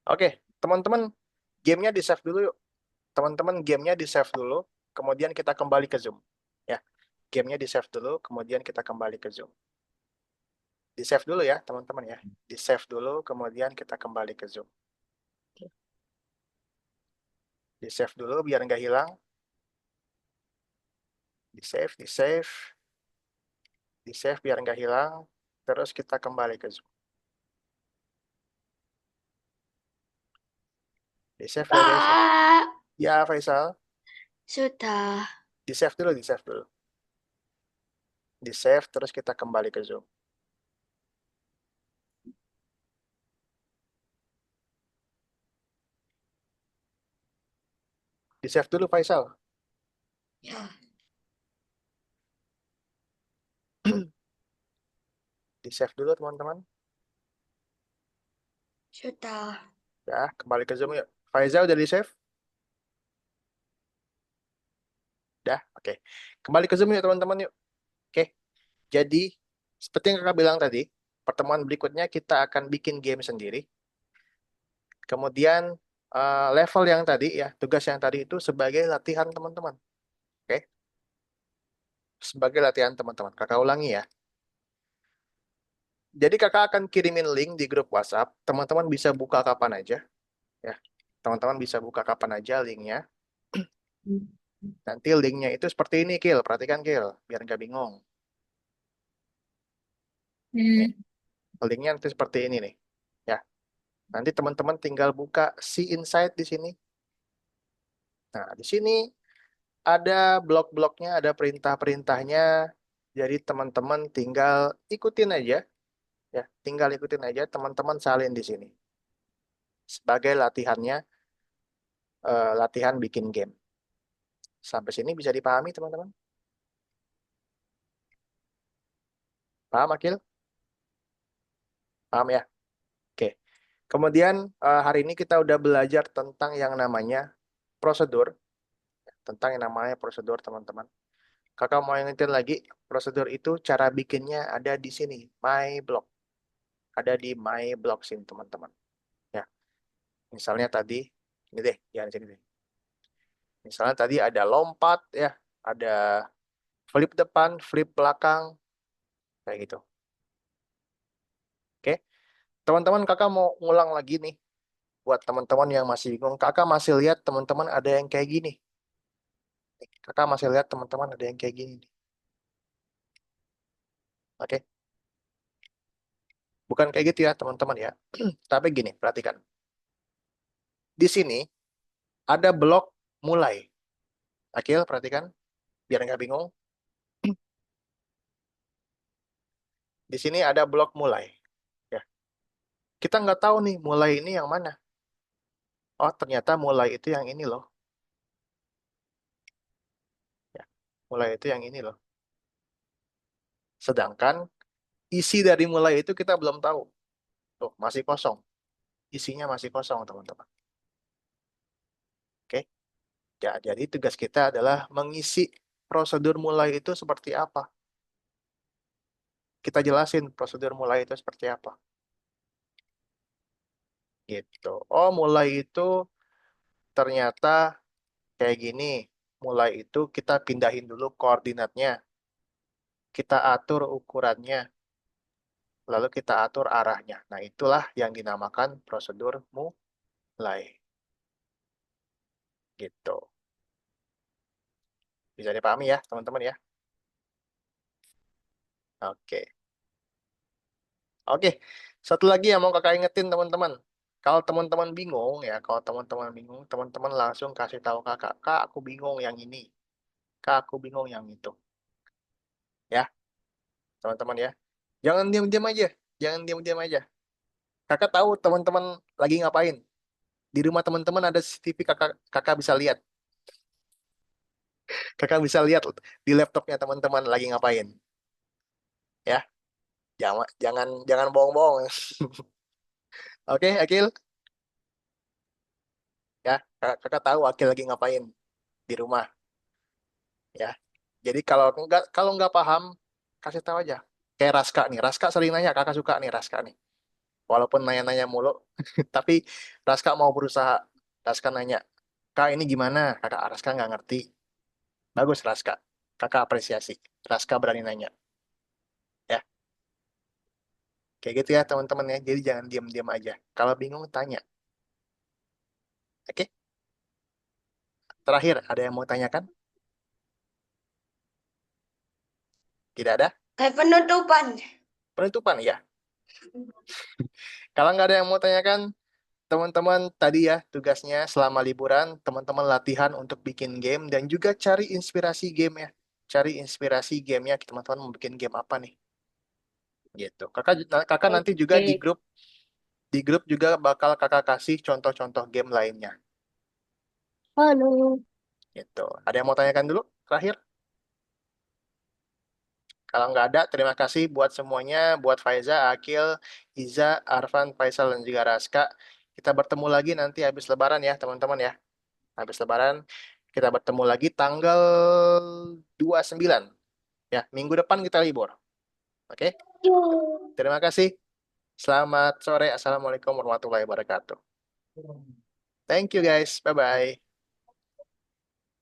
oke, teman-teman, gamenya di save dulu yuk. Teman-teman, gamenya di save dulu, kemudian kita kembali ke Zoom. Ya, gamenya di save dulu, kemudian kita kembali ke Zoom. Di save dulu ya, teman-teman ya. Di save dulu, kemudian kita kembali ke Zoom. Di save dulu biar nggak hilang. Di save, di save, di save biar nggak hilang. Terus kita kembali ke Zoom. Di save ya guys ya. Pak, Ya Faisal, sudah. di save dulu, di save dulu. Di save terus kita kembali ke Zoom. Di save dulu Faisal. Ya, Di save dulu teman-teman. sudah. Ya, kembali ke Zoom yuk. Faisal udah di save? Dah, oke. Kembali ke Zoom yuk teman-teman yuk. Oke. Jadi, seperti yang kakak bilang tadi, pertemuan berikutnya kita akan bikin game sendiri. Kemudian level yang tadi ya, tugas yang tadi itu sebagai latihan teman-teman. Oke. Sebagai latihan teman-teman. Kakak ulangi ya. Jadi kakak akan kirimin link di grup WhatsApp. Teman-teman bisa buka kapan aja. Ya, teman-teman bisa buka kapan aja linknya. Nanti linknya itu seperti ini, Kil. Perhatikan, Kil. Biar nggak bingung. Nih, linknya nanti seperti ini nih. Ya, nanti teman-teman tinggal buka See Insight di sini. Nah, di sini ada blok-bloknya, ada perintah-perintahnya. Jadi teman-teman tinggal ikutin aja. Ya, tinggal ikutin aja. Teman-teman salin di sini. Sebagai latihannya, latihan bikin game. Sampai sini bisa dipahami, teman-teman? Paham, Akil? Paham ya? Oke. Kemudian hari ini kita udah belajar tentang yang namanya prosedur. Tentang yang namanya prosedur, teman-teman. Kakak mau ingetin lagi, prosedur itu cara bikinnya ada di sini, My Block. Ada di My Block sini, teman-teman. Ya, misalnya tadi, ini deh, jangan sini deh. Misalnya tadi ada lompat, ya, ada flip depan, flip belakang, kayak gitu. Oke, teman-teman, kakak mau ngulang lagi nih. Buat teman-teman yang masih bingung, kakak masih lihat teman-teman ada yang kayak gini. Kakak masih lihat teman-teman ada yang kayak gini. Oke, bukan kayak gitu ya, teman-teman ya. Tapi gini, perhatikan. Di sini ada blok mulai. Akil, perhatikan, biar nggak bingung. Di sini ada blok mulai. Ya, kita nggak tahu nih mulai ini yang mana. Oh, ternyata mulai itu yang ini loh. Ya, mulai itu yang ini loh. Sedangkan isi dari mulai itu kita belum tahu. Tuh, masih kosong. Isinya masih kosong, teman-teman. Oke. Ya, jadi tugas kita adalah mengisi prosedur mulai itu seperti apa. Kita jelasin prosedur mulai itu seperti apa. Gitu. Oh, mulai itu ternyata kayak gini. Mulai itu kita pindahin dulu koordinatnya. Kita atur ukurannya. Lalu kita atur arahnya. Nah, itulah yang dinamakan prosedur mulai. Gitu. Bisa dipahami ya, teman-teman ya? Oke. Oke. Satu lagi yang mau kakak ingetin, teman-teman. Kalau teman-teman bingung ya, kalau teman-teman bingung, teman-teman langsung kasih tahu kakak, Kak, aku bingung yang ini. Kak, aku bingung yang itu. Ya, teman-teman ya. Jangan diam-diam aja. Jangan diam-diam aja. Kakak tahu teman-teman lagi ngapain. Di rumah teman-teman ada CCTV, kakak bisa lihat. Kakak bisa lihat di laptopnya teman-teman lagi ngapain. Ya, jangan jangan jangan bohong-bohong. Oke, Akil. Ya, kakak tahu Akil lagi ngapain di rumah. Ya, jadi kalau nggak paham, kasih tahu aja. Kayak Raska nih, Raska sering nanya, kakak suka nih Raska nih. Walaupun nanya-nanya mulu, tapi Raska mau berusaha. Raska nanya, Kak ini gimana? Kakak Raska nggak ngerti. Bagus Raska, kakak apresiasi. Raska berani nanya. Ya, kayak gitu ya teman-teman ya. Jadi jangan diam-diam aja. Kalau bingung tanya. Oke, terakhir ada yang mau tanyakan? Tidak ada? Penutupan. Penutupan ya. Kalau nggak ada yang mau tanyakan, teman-teman tadi ya tugasnya selama liburan, teman-teman latihan untuk bikin game dan juga cari inspirasi game ya. Cari inspirasi gamenya, teman-teman mau bikin game apa nih? Gitu. Kakak nanti juga Oke. di grup juga bakal kakak kasih contoh-contoh game lainnya. Halo. Gitu. Ada yang mau tanyakan dulu? Terakhir? Kalau nggak ada, terima kasih buat semuanya, buat Faiza, Akil, Iza, Arfan, Faisal, dan juga Raska. Kita bertemu lagi nanti habis Lebaran ya, teman-teman ya. Habis Lebaran, kita bertemu lagi tanggal 29. Ya, minggu depan kita libur. Oke? Terima kasih. Selamat sore. Assalamualaikum warahmatullahi wabarakatuh. Thank you guys. Bye-bye.